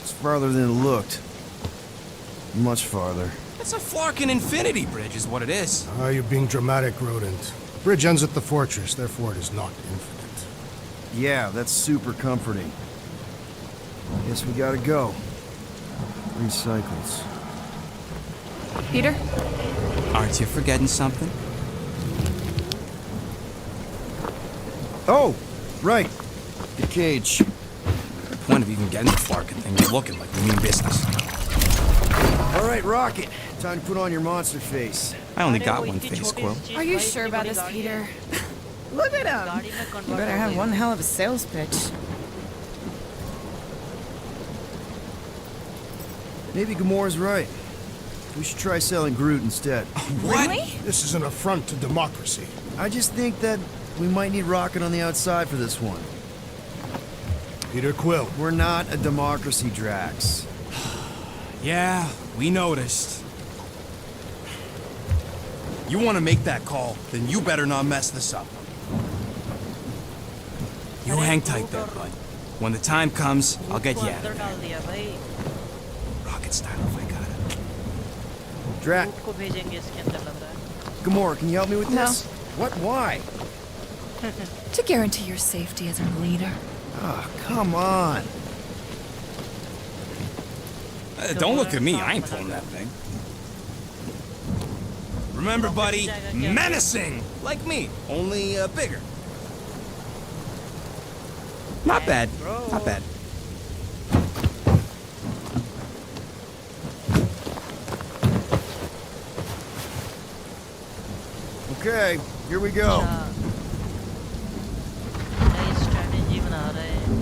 It's farther than it looked. Much farther. It's a Flarkin infinity bridge is what it is. Ah, you're being dramatic, Rodent. Bridge ends at the fortress, therefore it is not infinite. Yeah, that's super comforting. Guess we gotta go. 3 cycles. Peter? Aren't you forgetting something? Oh, right. The cage. The point of even getting the Flarkin thing is looking like we mean business. All right, Rocket. Time to put on your monster face. I only अरे got वो one इतनी face, छोटी Quill. C cheese Are you भाई, sure इतनी about बड़ी this, गाड़ी है। Peter? Look at him. गाड़ी में You convert better हो have गई। one hell of a sales pitch. Maybe Gamora's right. We should try selling Groot instead. Really? This is an affront to democracy. I just think that we might need Rocket on the outside for this one. Peter Quill. We're not a democracy, Drax. Yeah, we noticed. You want to make that call, then you better not mess this up. You hang tight there, bud. When the time comes, I'll get you out अंदर of there. डाल दिया भाई Rocket style if I got it. Drax, को भेजेंगे इसके अंदर लग रहा है Gamora, can you help me with No. this? What? Why? To guarantee your safety as our leader. Ah, come on. Don't look at me, I ain't pulling that thing. Remember, buddy, menacing! Like me, only bigger. Not bad, not bad. Okay, here we go. नई strategy बना रहे हैं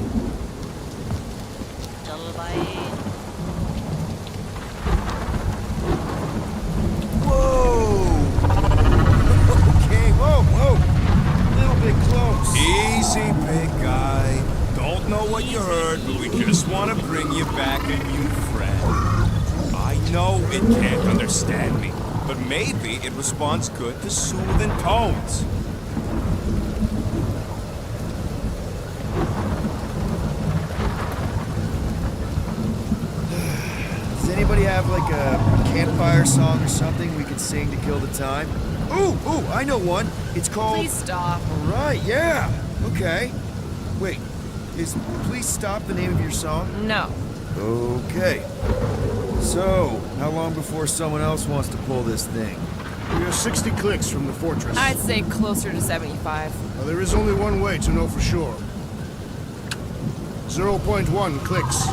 चल भाई Whoa! Okay, whoa! A little bit close. Easy, big guy. Don't know what you heard, but we just want to bring you back a new friend. I know it can't understand me, but maybe it responds good to soothing tones. Does anybody have like a campfire song or something we could sing to kill the time? Ooh, I know one. It's called... Please stop. All right, yeah. Okay. Wait, is Please Stop the name of your song? No. Okay. So, how long before someone else wants to pull this thing? We are 60 clicks from the fortress. I'd say closer to 75. Well, there is only one way to know for sure. 0.1 clicks.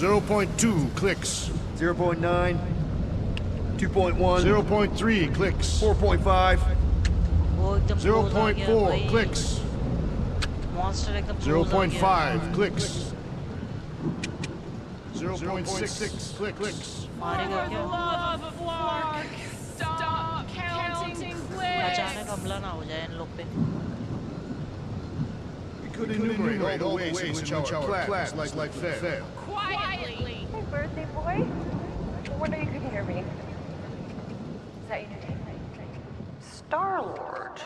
0.2 clicks. 0.9, 2.1, 0.3 clicks. 4.5, वो एकदम close आ गया 0.4 भाई clicks. monster एकदम close आ गया 0.5 clicks. 0.6 clicks. मारेगा क्या love of Lark, stop counting अचानक हमला ना हो जाए इन लोग पे We could enumerate all the ways in which our plans like fail. Quietly. Hey, birthday boy. No wonder you couldn't hear me. Is that your name? Star-Lord.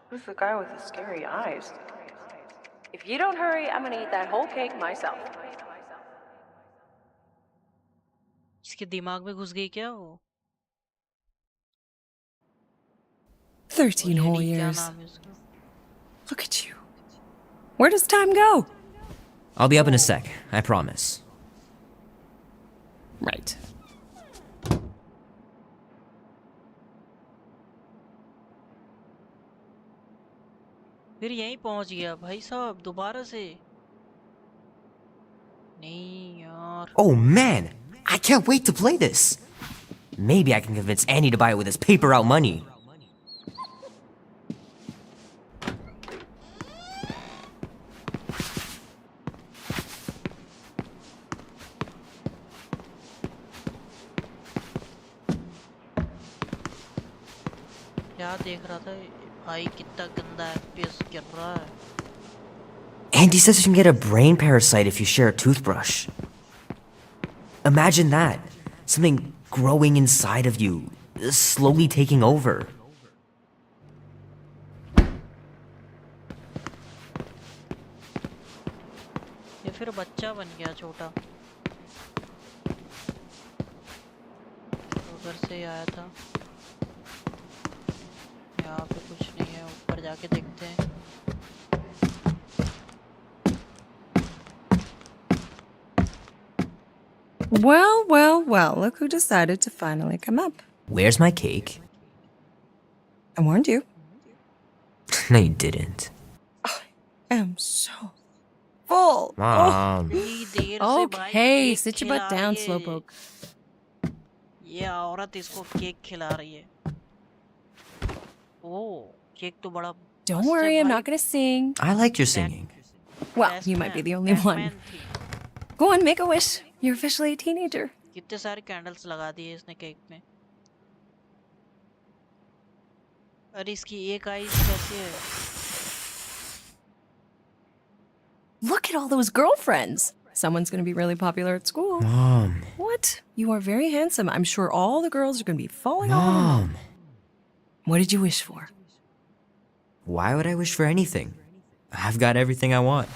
Who's the guy with the scary eyes? If you don't hurry, I'm gonna eat that whole cake myself. इसके दिमाग में घुस गई क्या वो 13 whole क्या years. नाम है उसका Look at you. Where does time go? I'll be up in a sec, I promise. Right. फिर यहीं पहुंच गया भाई साहब दोबारा से नहीं यार Oh man, I can't wait to play this. Maybe I can convince Annie to buy it with his paper out money. क्या देख रहा था भाई कितना गंदा FPS गिर रहा है Andy says you can get a brain parasite if you share a toothbrush. Imagine that. Something growing inside of you, slowly taking over. ये फिर बच्चा बन गया छोटा उधर से ही आया था यहाँ पे कुछ नहीं है ऊपर जाके देखते हैं Well, well, well, look who decided to finally come up. Where's my cake? I warned you. No, you didn't. I am so full. Mom. Okay, sit your butt down, Slowpoke. ये औरत इसको केक खिला रही है ओह cake तो बड़ा Don't worry, I'm not gonna sing. I like your singing. Well, you might be the only one. Go on, make a wish. You're officially a teenager. कितने सारे कैंडल्स लगा दिए इसने केक में अरे इसकी एक आई कैसे है Look at all those girlfriends. Someone's gonna be really popular at school. Mom. What? You are very handsome. I'm sure all the girls are gonna be falling all Mom. over. What did you wish for? Why would I wish for anything? I've got everything I want.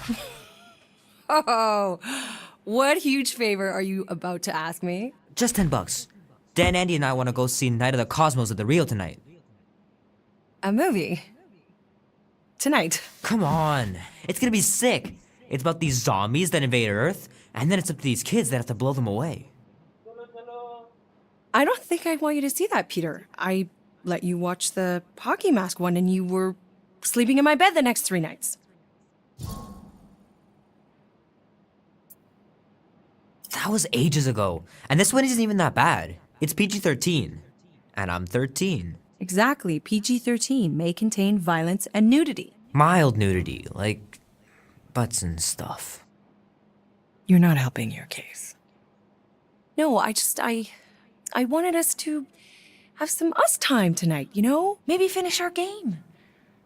Oh, what huge favor are you about to ask me? Just $10. Dan, Andy, and I want to go see Night of the Cosmos at the Rio tonight. A movie? Tonight? Come on. It's gonna be sick. It's about these zombies that invade Earth, and then it's up to these kids that have to blow them away. I don't think I want you to see that, Peter. I let you watch the hockey mask one and you were sleeping in my bed the next 3 nights. That was ages ago. And this one isn't even that bad. It's PG-13. And I'm 13. Exactly. PG-13 may contain violence and nudity. Mild nudity, like butts and stuff. You're not helping your case. No, I wanted us to have some us time tonight, you know? Maybe finish our game.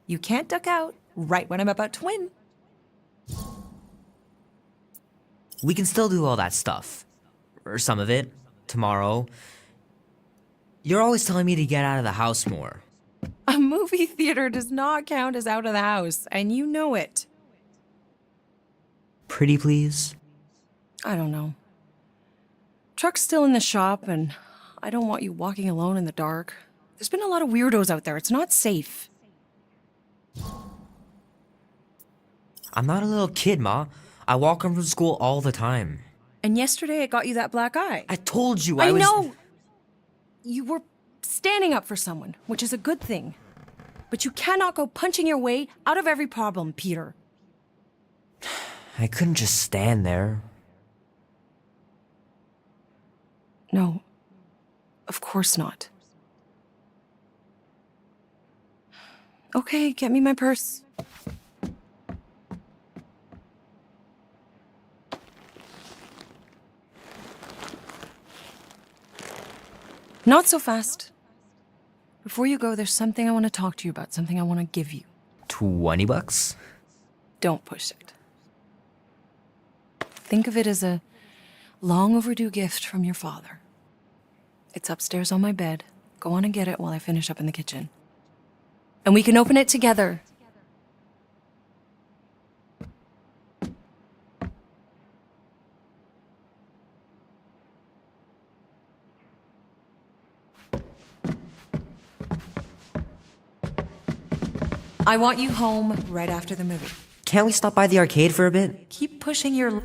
You can't duck out right when I'm about to win. We can still do all that stuff. Or some of it. Tomorrow. You're always telling me to get out of the house more. A movie theater does not count as out of the house, and you know it. Pretty please? I don't know. Truck's still in the shop, and I don't want you walking alone in the dark. There's been a lot of weirdos out there. It's not safe. I'm not a little kid, Ma. I walk home from school all the time. And yesterday I got you that black eye. I told you I was... know! You were standing up for someone, which is a good thing. But you cannot go punching your way out of every problem, Peter. I couldn't just stand there. No. Of course not. Okay, get me my purse. Not so fast. Before you go, there's something I want to talk to you about, something I want to give you. $20? Don't push it. Think of it as a long overdue gift from your father. It's upstairs on my bed. Go on and get it while I finish up in the kitchen. And we can open it together. I want you home right after the movie. Can't we stop by the arcade for a bit? Keep pushing your